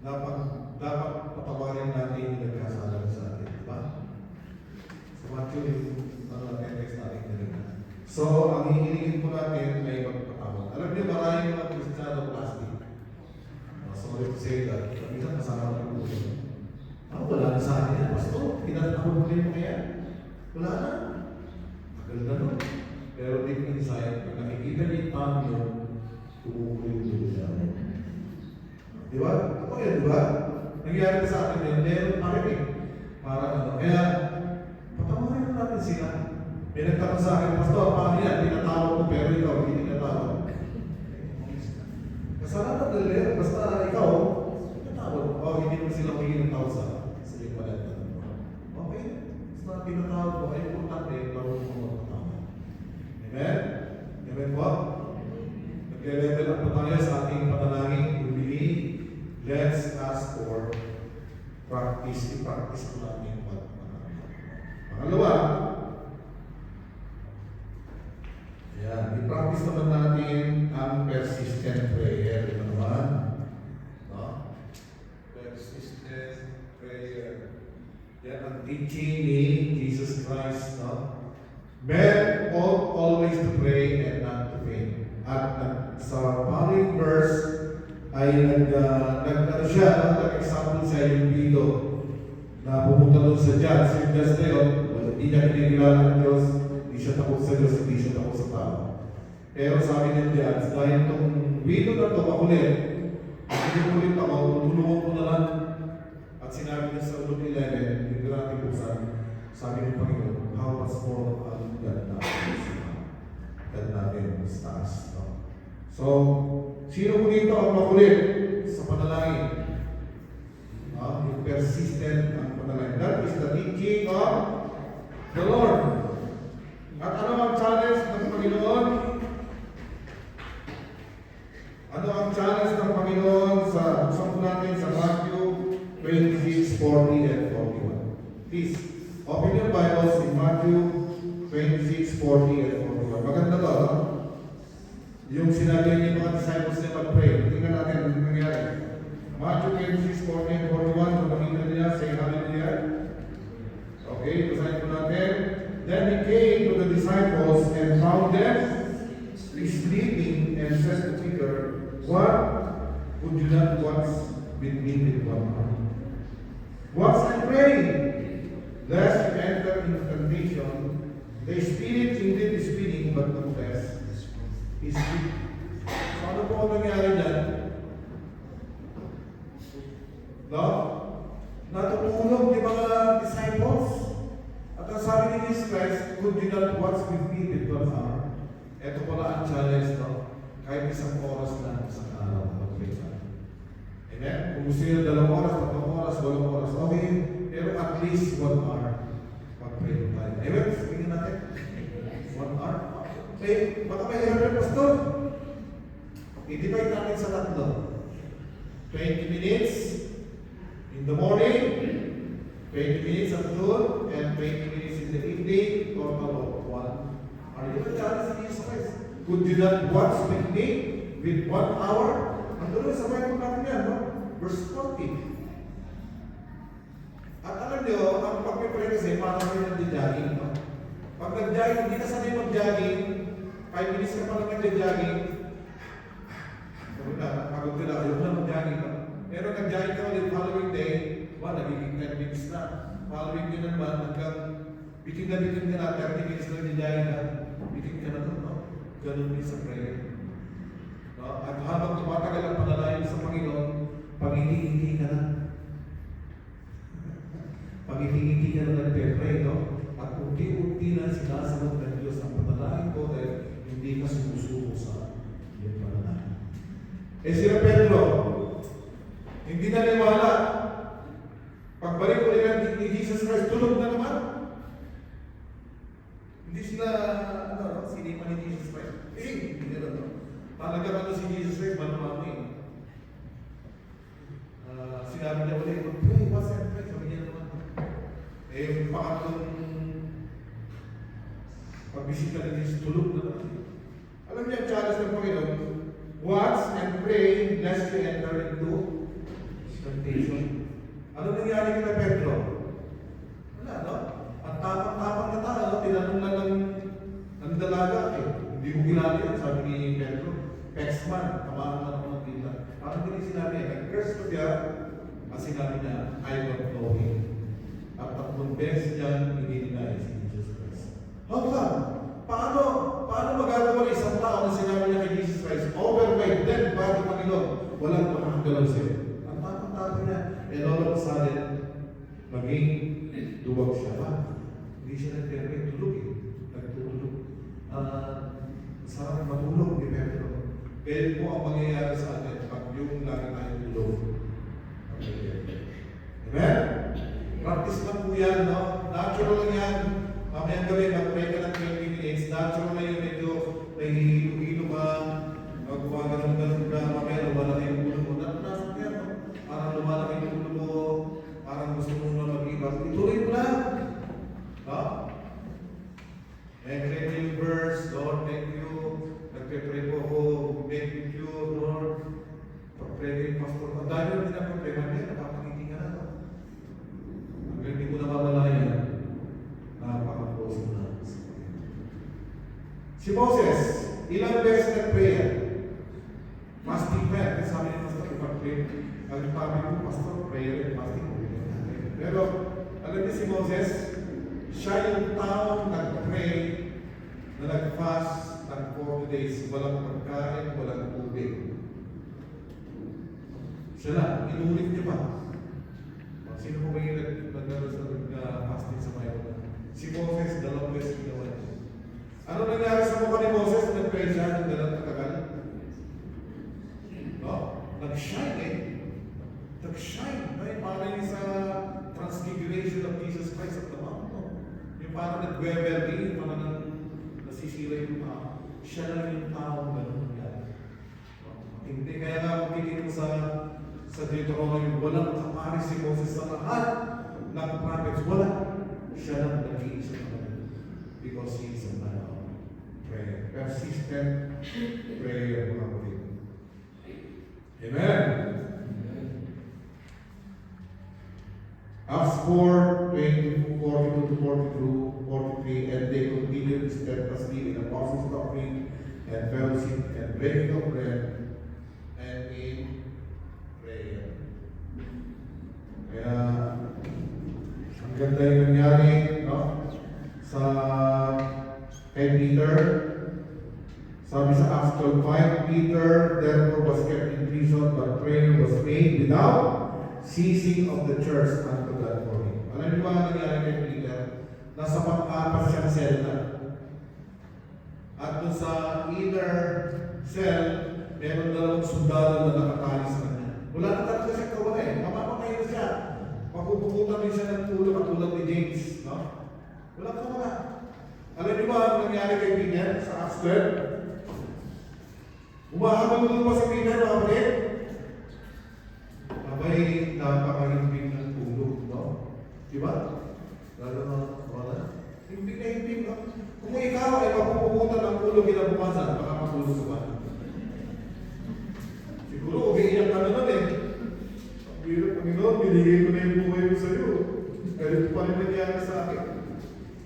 Dapat patawarin natin yung nagkasala sa atin. Diba? Sa Matthew, yung text natin nila. So, ang hihilingin po natin ay pagpatawad. Alam niyo, maraming mga Kristiyano plastic. Sorry to say that. Minsan kasama na po yun. Wala na sa akin yan. Pastor, tinatawag mo rin mo kaya? Wala na. Tagal na nun. Pero deep inside, pag nakikita niyo yung tao nyo, tumuko yung dulo niya. Di ba? Ako yan, di ba? Nangyari sa akin yun, meron pa rin eh. Para ano. Kaya, patawarin na natin sila. May nagtanong sa akin, Pastor, paano yan? Tinatawag ko, pero ikaw, hindi tinatawag. Kasalanan na nila, basta ikaw, tinatawag mo. Hindi mo sila magiging ng tao sa lipanan. Okay? Basta tinatawag mo, ay importante, laro mo magpatawag. Amen? Amen po? Nag-level up po tayo sa ating panalangin. Let's ask for practice. I-practice po natin pagpatawag. Pangalawa, i-practice naman natin ang persistent prayer. Ito naman. No? Persistent prayer. Yan ang teaching ni Jesus Christ. No? Men ought always to pray and not to faint. At sa following verse ay nag-example sa yung dito na pumunta doon sa judge. Yung judge na yun, hindi niya kinikilala ng Diyos, hindi siya takot sa Diyos, hindi siya takot sa tao. Pero sabi ng judge, dahil itong widow na ito makulit, hindi kulit ako, tutulungan ko na lang. At sinabi niya sa Luke 11, yung grabe pusan, sabi ng Panginoon, how much more ang God natin sa taas. No? So, sino po dito ang makulit sa panalangin? Yung persistent ang panalangin. That is the teaching of the Lord. At ano ang challenge ng Panginoon? Ano ang challenge ng Panginoon sa usap natin sa Matthew 26, 40 and 41? Please, open your Bibles in Matthew 26, 40 and 41. Maganda to, no? Yung sinabi niya mga disciples na mag-pray. Tingnan natin ang nangyari. Matthew 26, 40 and 41. Kung nakita niya, say hallelujah. Okay, basahin po natin. Then he came to the disciples and found them sleeping and said to Peter, what? Would you not watch with me with 1 hour? Watch and pray, lest you enter into temptation. The spirit indeed is willing, but the flesh is weak. So ano po ang nangyari dyan? No? Natutulog yung mga disciples. At ang sabi ni Jesus Christ, could you not watch with me with 1 hour? Ito pala ang challenge, no? Kahit isang oras lang, isang araw, mag-pray tayo. Amen? Kung gusto nyo 2 oras, 3 oras, 8 oras, okay. Pero at least 1 hour, mag-pray tayo. Amen? Sabihin natin. 1 hour. Okay, baka may hirap yung pastor. I-divide natin sa 3. 20 minutes in the morning, 20 minutes afternoon, and 20 minutes in the evening, total of 1 hour. Yung challenge sa Jesus Christ. Could you not watch with me with 1 hour? Ang tuloy sa Bible natin yan, no? Verse 40. At alam nyo, ang pag-pray kasi parang rin nag-jogging, no? Pag nag-jogging, hindi ka sanay mag-jogging, 5 minutes ka pa lang nag-jogging, pagod ka na, ayaw na mag-jogging, no? Pero nag-jogging ka ulit following day, nagiging 10 minutes na. Following day naman, hanggang bitin ka na, 30 minutes na nag-jogging na, bitin ka na doon, no? Ganun din sa prayer. No? At habang tumatagal ang panalangin sa Panginoon, pag-hindi ka na. Pag-hindi ka na nag-pray, no? At unti-unti na sinasagot ng Diyos ang panalangin ko dahil hindi ka sumusuko sa iyong panalangin. Sina Pedro, hindi na niwala. Pagbalik ko nila ni Jesus Christ, tulog na naman. Hindi sila, sinima ni Jesus Christ. Hindi na naman. Talaga si Jesus Christ, manamami. Sinabi niya ulit, pray, what's that pray? Sabi niya naman. Yung pangatlong pagbisita ni Jesus, tulog na naman. Alam niyo, ang challenge ng Panginoon, watch and pray lest you enter into temptation. Ano nangyari kay Pedro? Wala, no? Ang tapang-tapang na tao, tinanong lang ng dalaga, hindi mo kilala yan, sabi ni Pedro. Pexman, kamaan ako ng kita. Parang hindi sinabi, nag-curse ko siya, kasi sinabi niya, I don't know him. At 3 beses niyang hindi-deny si Jesus Christ. How come? Paano magagawa ng isang tao na sinabi niya kay Jesus Christ, overweight, dead body, Panginoon, walang makakagalaw sa'yo? Ang tapang-tapang niya, and all of a sudden, maging duwag siya. Hindi siya nag-permit, tulog eh. Nagtutulog. Sarap matulog ni Pedro. Kaya po ang mangyayari sa atin pag yung lagi tayo tulog. Amen? Practice lang po yan, no? Natural lang yan. Mamayang gabi, mag-pray ka ng 20 minutes. Natural na yun, medyo nahihilo-hilo ka. Gumagano'n ka. Mamaya lumalaki yung ulo mo. Nasa kaya, no? Parang lumalaki yung ulo mo. Parang gusto mo na mag-ibang. Ituloy mo lang. No? And read yung verse, Lord, thank you. Nagpe-pray po ako, make with you, Lord. Pag-pray ko yung pastor. Ang dami yung pinapapray, mamaya, napapakiti ka na. Hanggang hindi mo namamalayan, napaka-close mo na. Si Moses, ilang beses nag-pray yan? Fasting prayer. Kasi sabi ni pastor, ipag-pray. Ang tabi ko, pastor, prayer and fasting. Pero, alam niyo si Moses, siya yung taong nag-pray na nag-fast ng 40 days, walang pagkain, walang tubig. Siya lang, inulit niya pa. Sino po ba yung nag-fasting sa Bible? Si Moses, 2 beses ginawa niya. Ano nangyari sa mukha ni Moses? Nag-pray siya ng 2 katagal? No? Nag-shine eh. Nag-shine. Parang sa transfiguration of Jesus Christ at the mountain. Yung parang nag-weberly, parang nasisira yung tao. Siya lang yung tao gano'n yan. Hindi, kaya nga kung titignan mo sa Deuteronomy, walang kapari si Moses sa lahat ng prophets. Wala. Siya lang nag-iisa naman. Because he is a man of prayer. Persistent prayer, mga kapatid. Amen. Acts 4, 42 to 42, 43, and they continued steadfastly in apostles' doctrine and fellowship and breaking of bread and in prayer. Kaya, ang ganda yung nangyari, no? Sa kay Peter, sabi sa Acts 12:5, Peter therefore was kept in prison, but prayer was made without ceasing of the church unto God for him. Alam niyo ba ang nangyari kay Peter? Nasa pang-apat siyang cell na. At doon sa inner cell, meron 2 sundalo na nakatali sa kanya. Wala na talaga siyang kawala eh. Mamamatay na siya. Mapupukutan din siya ng ulo katulad ni James. No? Wala ka wala. Alam niyo ba ang nangyari kay Peter sa Acts 12? Umahabang doon pa si Peter, mga kapatid? Abay, napakahimping ng tulog, no? Diba? Lalo na, wala. Himping na himping, no? Kung ikaw ay mapupukutan ng ulo kinabukasan, baka matulog ka. Siguro, umiiyak ka na nun eh. Ang hirap, Panginoon, binigay ko na yung buhay mo sa'yo. Ganito pa rin nangyari sa akin.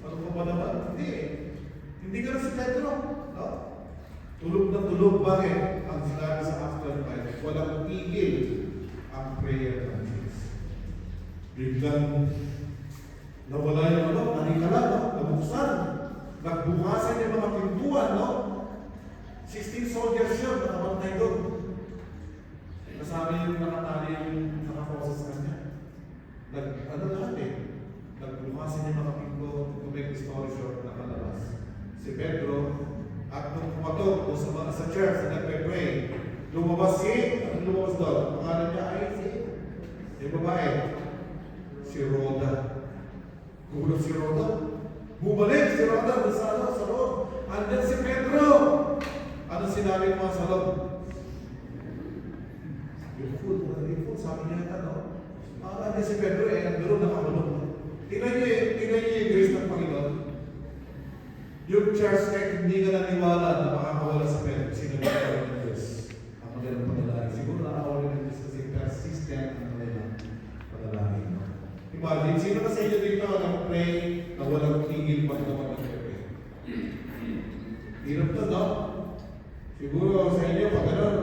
Ano ka ba naman? Hindi eh. Hindi ka na si Pedro, no? Tulog na tulog, bakit? Ang sinabi sa Acts 12:5, walang tigil ang prayer ng Jesus. Biglang nawala yung nanikala, no? Nabuksan. Nagbukasan yung mga pintuan, no? 16 soldiers yun, nakabantay doon. Kasama yung nakatali yung nakaposes sa kanya. Lahat eh. Nagbukasan yung mga pintuan, to make the story short, nakalabas. Si Pedro, at nung pumatok doon sa church na nagpe-pray, lumabas doon. Ang pangalan niya ay yung babae, si Rhoda. Gulat si Rhoda. Bumalik si Rhoda doon sa loob. Andyan si Pedro. Ano sinabi mo sa loob? Beautiful, sabi niya no? Andyan si Pedro nandun nakahulog. Tingnan niyo yung grace ng Panginoon. Yung church kahit hindi ka naniwala na makakawala sa pera, sinabi ng Diyos. Ang magalang panalangin. Siguro nakakawala ng Diyos kasi persistent ang kanilang panalangin. No? Imagine, sino na sa inyo dito nag-pray na walang tigil pag naman nag-pray? Hirap na, no? Siguro sa inyo, pag gano'n,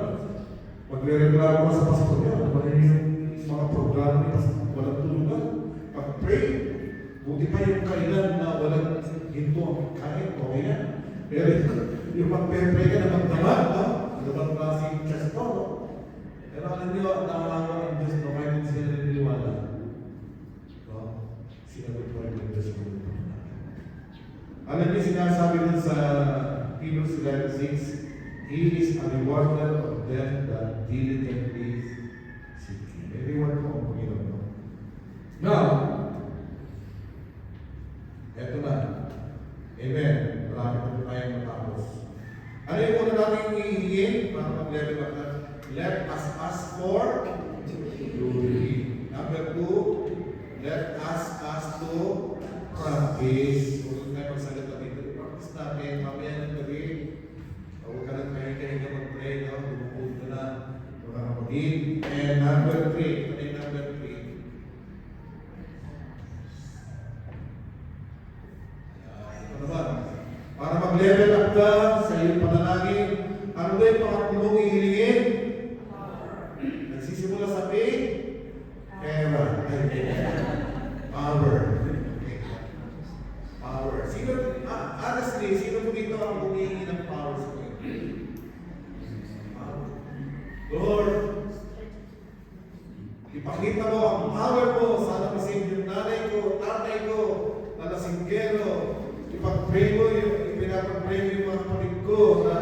magre-reklamo ka sa pastor niya, ano ba yung mga programa niya, walang tulugan. Pag-pray, buti pa yung kailan na walang hinto ang kain, okay na. Pero yung pag-pray ka na magdamag, no? Ano bang klaseng chest to, no? Pero alam niyo, nakalawa ang Diyos, no? Kahit hindi sila naniniwala. No? Sinagot pa rin ng Diyos yung mga. Alam niyo, sinasabi din sa Hebrews 11:6, He is a rewarder of them that diligently seek Him. May reward po ang Panginoon. No? Now, eto na. Amen. Marami na po tayong matapos. Ano yung muna natin hihingin para mag-level up na? Let us ask for glory. Number 2, let us ask to practice. Huwag tayo magsalita dito. Practice natin. Mamaya ng gabi. Huwag ka lang kayo mag-pray. Bumukod ka na. Mga kapatid. And number 3. Ito na yung number 3. Para mag-level up ka sa iyong panalangin, ano ba yung pangatlong ihilingin? Nagsisimula sa P? Era. Power. Power. Sino, honestly, sino po dito ang humihingi ng power sa kayo? Lord, ipakita mo ang power mo sa nalasing yung nanay ko, tatay ko, nalasinggero. Ipag-pray mo yung pinapag-pray mo yung mga kapatid ko na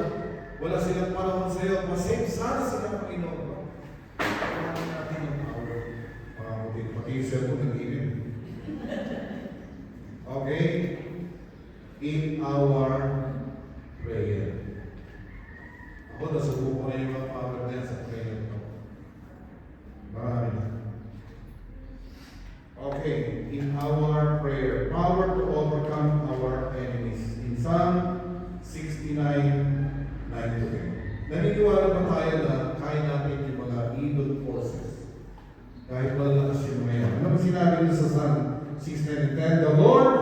wala silang panahon sa iyo. Masave sana sila, Panginoon. Pagkakaan natin ang power. Mga kapatid, pati yung cellphone nag-inim. Okay? In our prayer. Ako, nasubukan na yung mga power na yan sa prayer ko. Marami na. Okay, in our prayer, power to overcome our enemies. In Psalm 69:9-10. Naniniwala ba tayo na kaya natin yung mga evil forces? Kahit malalakas yung mga yan. Ano ba sinabi niya sa Psalm 69:10? The Lord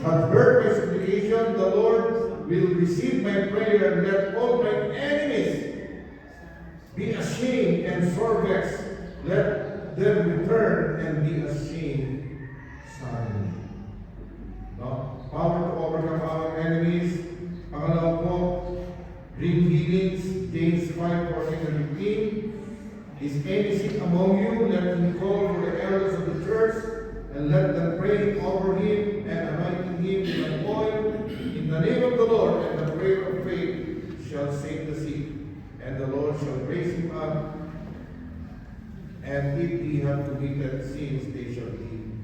hath heard my supplication, the Lord will receive my prayer, let all my enemies be ashamed and sore vexed. Let them return and be ashamed suddenly. No? Power to overcome our enemies. Pangalawa po, bring healings. James 5:14-15. Is any sick among you? Let him call for the elders of the church and let them pray over him and anointing him with an oil in the name of the Lord, and the prayer of faith shall save the sick, and the Lord shall raise him up. And if he have committed sins, they shall be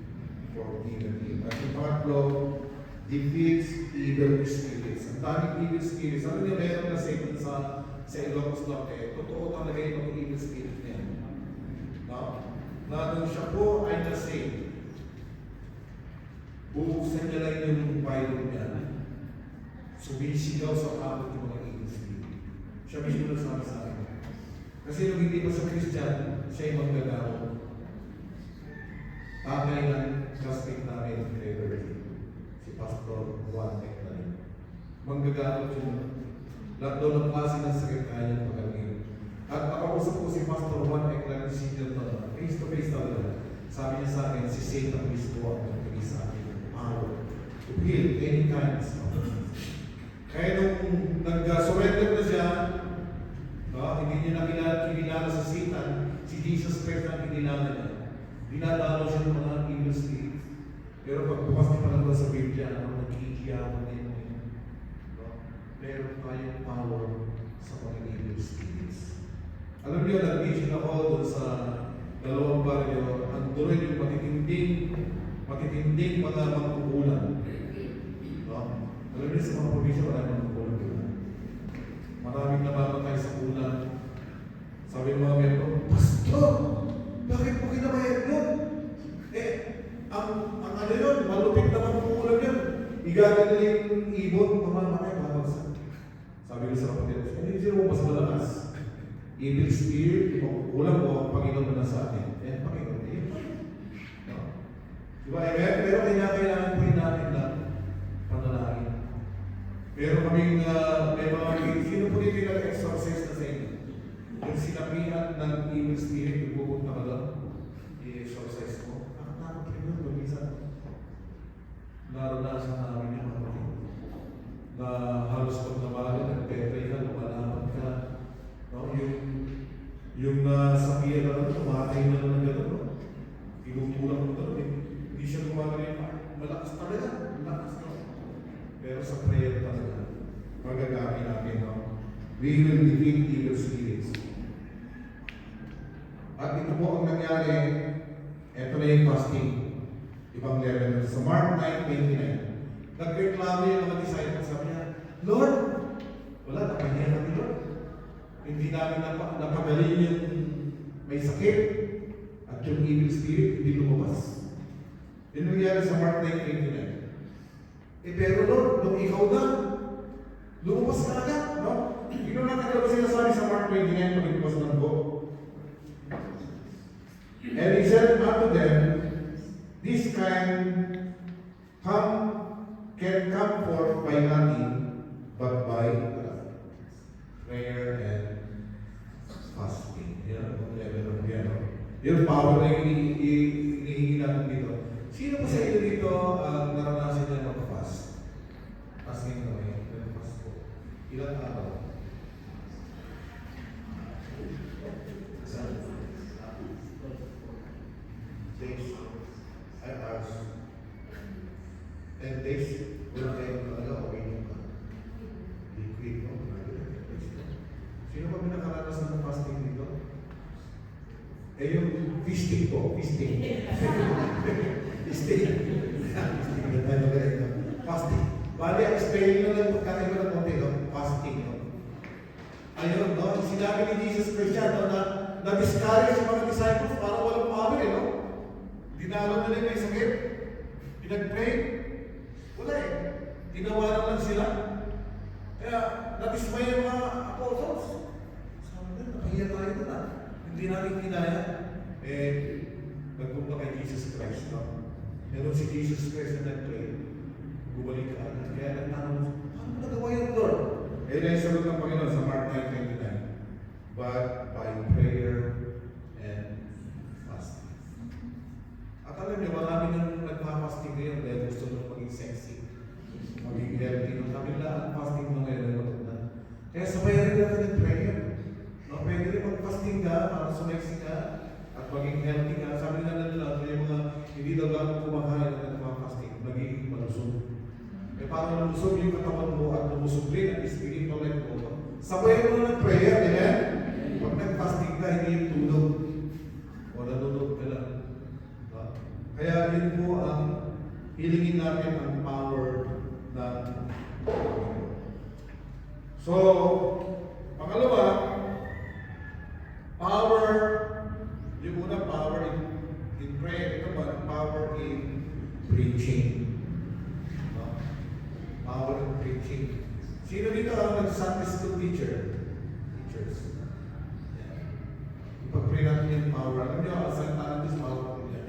forgiven him. At yung pangatlo, defeats evil spirits. Ang daming evil spirits. Ano niyo meron na statement sa Ilocos Norte? Totoo talaga yung evil spirit niya. No? Na nung siya po ay na-save, bubuksan niya lang yung Bible niya. Sumisigaw sa kapit yung mga evil spirit. Siya mismo na sabi sa akin. Kasi nung hindi pa sa Christian, siya yung manggagawa. Tatay ng classmate namin, si Pastor Juan Eclan. Manggagawa yun. Lahat daw ng klase ng sakit kaya niyang magaling. At nakausap ko si Pastor Juan Eclan, si Singleton, face to face talaga. Sabi niya sa akin, si Satan mismo ang nagbigay sa akin ng power to heal any kinds of disease. Kaya nung nag-surrender na siya, hindi niya kinilala sa Satan, si Jesus Christ ang kinilala niya. Dinadalo siya ng mga evil spirits. Pero pagbukas niya pala sa Biblia, nagkikiyaman din mo yun. Meron tayong power sa mga evil spirits. Alam niyo, nag-mission ako doon sa dalawang baryo. Ang doon yung matitinding mga mangkukulan. Alam niyo, sa mga probinsya, maraming mangkukulan. Maraming namamatay sa ulan. Sabi ng mga membro, Pastor, bakit po kinamayag yun? Ang ano yun, malupit naman po ulan yun. Igagan nila yung ibon, mamamatay, babagsak. Sabi ko sa kapatid, hindi sila mo mas malakas. Evil spirit, ulang mo ang Panginoon na sa atin. Eh, Panginoon, eh. No? Diba, amen? Pero kailangan po natin na panalangin. Pero kaming, may mga, sino po dito yung nag-exorcise na sa inyo? Yung sinabihan ng evil spirit, yung pupunta ka doon, i-exorcise mo. Nakakot rin yun, lumisan. Naranasan namin yung mga na halos pag nabali, nagpepray ka, lumalaban ka. No? Yung sabihan na lang, tumatay na lang ng gano'n. No? Inutulang mo gano'n. Hindi siya gumagano malakas talaga. Malakas no? Pero sa prayer talaga, magagamit natin. No? We will defeat evil spirits. At ito po ang nangyari, ito na yung fasting. Ibang level. Sa Mark 9:29, nagreklamo yung mga disciples, sabi niya, Lord, wala, napahiya kami, Lord. Hindi namin napagaling yung may sakit at yung evil spirit hindi lumabas. Yun nangyari sa Mark 9:29. Pero Lord, nung ikaw na, lumabas ka agad, no? Yun ang nakagano sinasabi sa Mark 29 pag lumabas ng book. And he said unto them, this kind can come forth by nothing but by prayer and fasting. Yan ang level of yan. Yung power na hinihingi natin dito. Sino po sa inyo dito naranasan niya mag-fast? Fasting na ngayon. Nag-fast po. Ilang araw? Days. Ay, hours. 10 days. Wala kayo talaga, okay nyo ka. Liquid, no? Sino ba pinakaranas ng fasting dito? Eh, yung feasting po. Feasting. Feasting. Feasting na tayo magaling, no? Fasting. Bali, ang spelling na lang pagkakaiba ng konti, no? Fasting, no? Ayun, no? Sinabi ni Jesus Christ yan, no? Na-discourage yung mga disciples para walang power, no? Dinalo na nila yung sakit. Pinag-pray. Wala eh. Tinawanan lang sila. Kaya, natismay yung mga apostles. Sabi na, nakahiya tayo na. Hindi natin kinaya. Eh, nagpunta kay Jesus Christ, no? Meron si Jesus Christ na nag-pray. Bumalik ka agad. Kaya nagtanong, paano mo nagawa yung Lord? Eh, na yung sagot ng Panginoon sa Mark 9:29. But by prayer and fasting. At alam niyo, marami nang nagpa-fasting ngayon dahil gusto nyo maging sexy. Maging healthy. Ang kabila ang fasting mo ngayon ay matunan. Kaya sabayan rin natin ng prayer. No, pwede rin mag-fasting ka para sumexy ka at maging healthy ka. Sabi nga nila, yung mga hindi daw gano'ng kumakain at nagpa-fasting, magiging malusog. Eh, para malusog yung katawan mo at lumusog rin ang spiritual life mo. Sabayan mo na ng prayer, amen? Pag nag-fasting ka, hindi yung tulog. O natulog ka lang. No? Kaya yun po ang hilingin natin ang power ng So, pangalawa, power, yung una power in prayer, ito ba, power in preaching. No? Power in preaching. Sino dito ang nag-Sunday school teacher? Teachers. Ipag-pray natin yung power. Alam niyo, asal natin yung power po niya.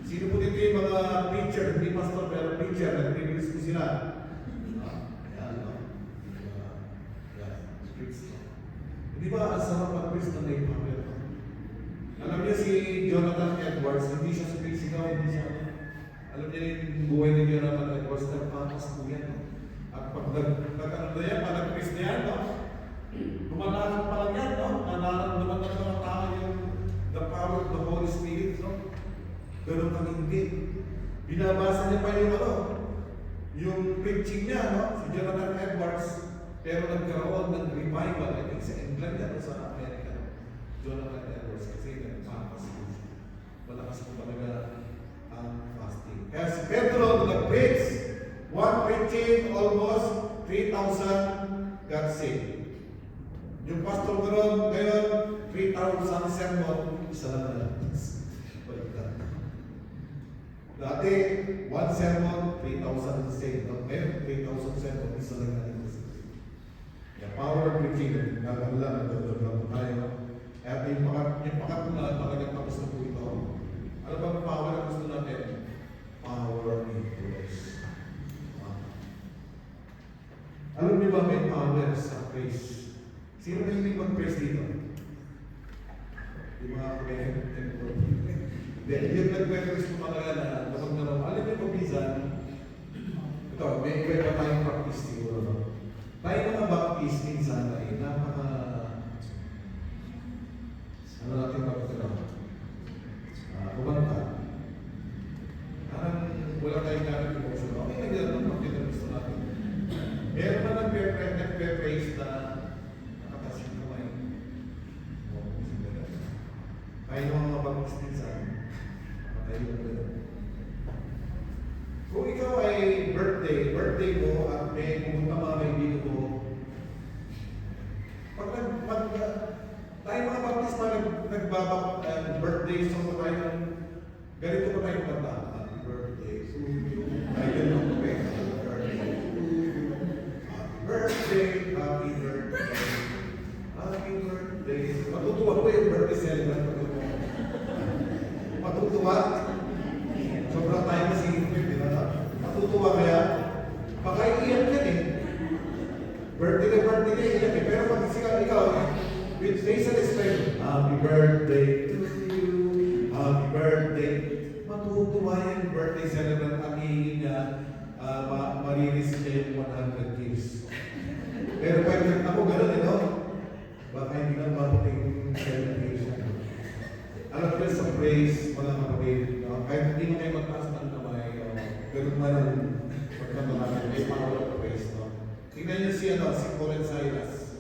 Sino po dito yung mga preacher, hindi pastor, pero preacher, nag-release po sila. Ayan, no? Hindi ba ang sarap mag-preach na may power? Alam niyo si Jonathan Edwards, hindi siya sumisigaw, hindi siya. Alam niyo yung buhay ni Jonathan Edwards, nagpapas po yan. At pag nag-ano na yan, pag nag-preach na yan, no? Lumalakad pa lang yan, no? Nararamdaman ng mga tao yung the power of the Holy Spirit, no? Ganun kang hindi. Binabasa niya pa yung ano, yung preaching niya, no? Si Jonathan Edwards, pero nagkaroon ng revival, I think sa England yan o sa Amerika. Jonathan Edwards, kasi nagpapas po siya. Malakas po talaga ang fasting. Kaya si Pedro, nag-preach, one preaching, almost 3,000 got saved. Yung pastor ko ron, ngayon, 3,000 sermon, isa lang na. Dati, one sermon, 3,000 sale, no? Ngayon, 3,000 of isa lang natin. The power of preaching, nagkakala, nagdadod lang po tayo. At yung pangatlo na talagang tapos na po ito. Ano ba ang power na gusto natin? Power influence. Alam niyo ba may power sa praise? Sino ba hindi mag-praise dito? Yung mga yung nag-praise mo talaga na kapag na alam niyo ba minsan, ito, may iba tayong practice siguro. No? Tayo mga baptist minsan ay ano natin pagkakalaman? Kumanta. Parang wala tayong gamit yung emotion. Okay, nagdala ng pagkita na gusto natin. Meron na nagpe-praise na nakatas yung kamay. Tayo mga baptist minsan, nakatayo na gano'n. Kung ikaw ay birthday mo at may pumunta mga kaibigan mo, tayo mga baptist nag-birthday song pa tayo, ganito pa tayo kanta. Happy birthday to you. Ay, ganun po eh. Happy birthday, happy birthday, happy birthday. Matutuwa po yung birthday celebrant. Matutuwa. Sobrang tayo na sigit, di ba? Matutuwa kaya, baka iiyak yan eh. Birthday ka, iiyak eh. Pero pag ikaw, with facial expression, happy birthday to you, happy birthday. Matutuwa yung birthday celebrant ang hihingin niya, marinis niya yung 100 gifts. Pero pag ako gano'n eh, no? Baka hindi na mabuting celebration. Alam ko sa praise, mga kapatid, no? Kahit hindi mo kayo magtaas ng kamay, no? Ganun man ang pagkanta natin, may power of praise, no? Tingnan niyo si Paul and Silas.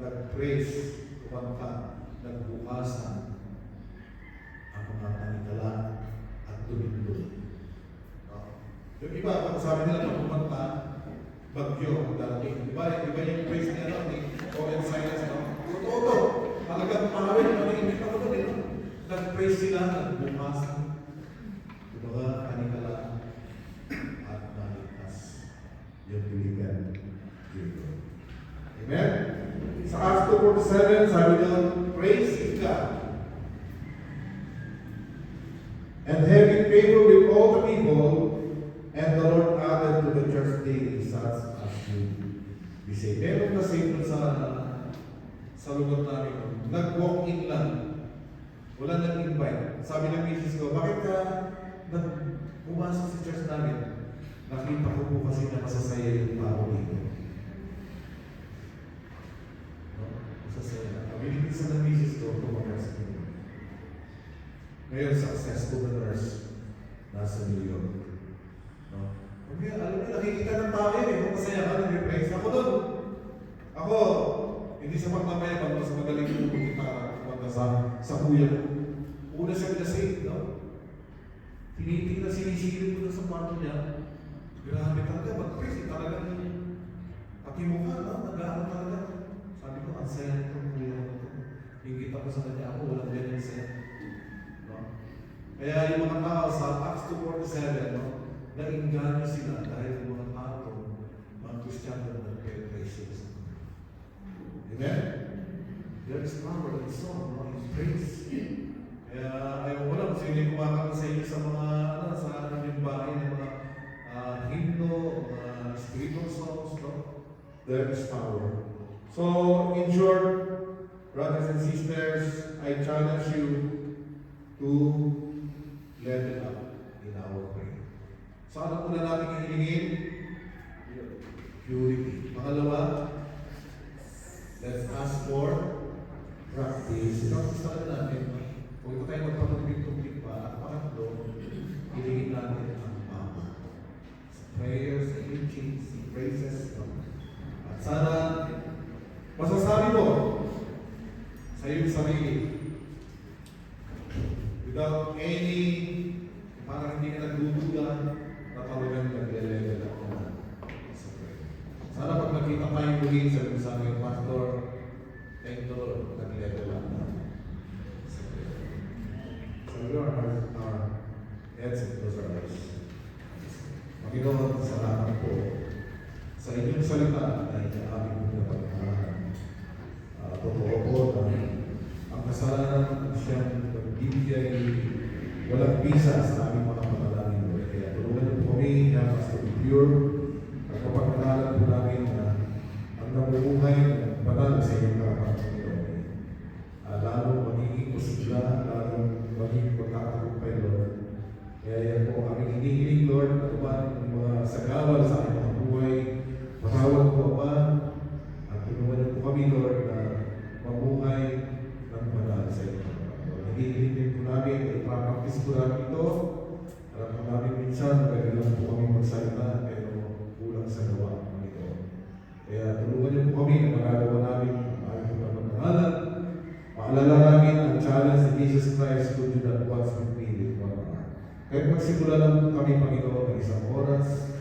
Nag-praise, kumanta, nagbukasan ang mga tanikala at tumindol. No? Yung iba, kung sabi nila pag kumanta, bagyo ang darating. Diba yung praise niya ni Paul and Silas, no? Totoo. Talagang parawin na rin yung ako doon. Nag-praise sila, nagbukasan. Diba tanikala at naligtas. Yung biligan dito. Amen? Sa Acts 2:47, sabi doon, praise God. And having favor with all the people, and the Lord added to the church daily such as you be saved. Meron kasi sa lugar namin, nag-walk-in lang. Wala nag-invite. Sabi ng misis ko, bakit ka pumasok sa church namin? Nakita ko po kasi na masasaya yung tao dito. Abilis sa ng misis ko, tumakas ko. Ngayon, successful na nurse, nasa New York. No? Okay, alam mo, nakikita ng tao yun eh, kung masaya ka, nag-replace. Ako doon. Ako, hindi sa pagmamayabang, mas magaling yung kita sa kuya ko. Una siya pinasave, no? Tinitingnan, sinisilip ko na sa kwarto niya. Grabe talaga, mag-praise, talagang pati mukha, no? Nag-aaral talaga. Sabi ko, ang saya nitong kuya ko. Hingit ako sa kanya, ako walang ganyan saya. No? Kaya yung mga tao sa Acts 2:47, no? Nainganyo sila dahil yung mga tao, mga Kristiyano na nag-praise. Amen? There is power in song, in praise. Kaya ayaw ko lang, sino yung kumakanta sa inyo sa mga, sa yung bahay ng mga hymno, mga spiritual songs, no? There is power. So, in short, brothers and sisters, I challenge you to level up in our prayer. So, ano po na natin hihingin? Purity. Pangalawa, let's ask for practice. Practice na natin. Huwag ko tayo magpapagpig-tupig pa. At pangatlo, hihingin natin ang power. Sa prayers, sa teachings, sa praises. At sana, masasabi mo sa iyong sarili without any parang hindi ka nagdududa na talagang nag-level ako sa prayer. Sana pag nakita tayo muli sa aming pastor, thank the Lord, nag-level up na sa prayer. So we are our heads and close our eyes. Panginoon, salamat po sa inyong salita na aming pinapagmanahan. Totoo po na ang kasalanan siyang nagbibigay walang bisa sa aming mga panalangin, Lord. Kaya tulungan niyo po kami na mas pure at kapag-aralan po namin na ang nabubuhay ng banal sa inyong harapan, Panginoon. Lalo magiging kusigla, lalo magiging pagkakagumpay, Lord. Kaya yan po aming hinihiling, Lord, at uman ng mga sagawal sa aming mga buhay. Patawag po, Ama, at tulungan niyo po kami, Lord, na mabuhay ng banal sa inyo. Hinihiling din po namin, at practice po namin ito. Alam po namin minsan, kailangan po kami magsalita, pero kulang sa gawa, Panginoon. Kaya tulungan niyo po kami na magagawa namin ang aming pagmamahalan. Paalala namin ang challenge ni Jesus Christ to do that once with me with one heart. Kahit magsimula lang kami, Panginoon, ng isang oras,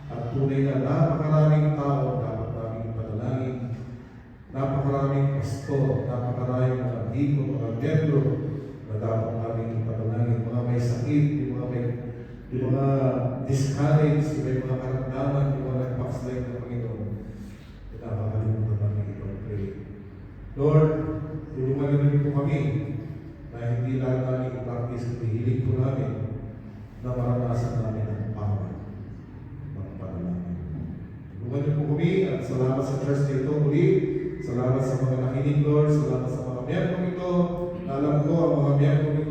at tunay na napakaraming tao dapat naming panalangin, napakaraming pastor, napakaraming mga hiko, mga miyembro na dapat naming panalangin, mga may sakit, yung mga discouraged, yung mga karamdaman, yung mga nag-backslide na Panginoon. Napakalimutan namin ipag-pray. Lord, tulungan niyo po kami na hindi lang namin i-practice, hihiling po namin na maranasan namin ang power ng panalangin. Tulungan niyo po kami at salamat sa church na ito muli. Salamat sa mga nakinig, Lord. Salamat sa mga miyembro ito. Alam ko ang mga miyembro ito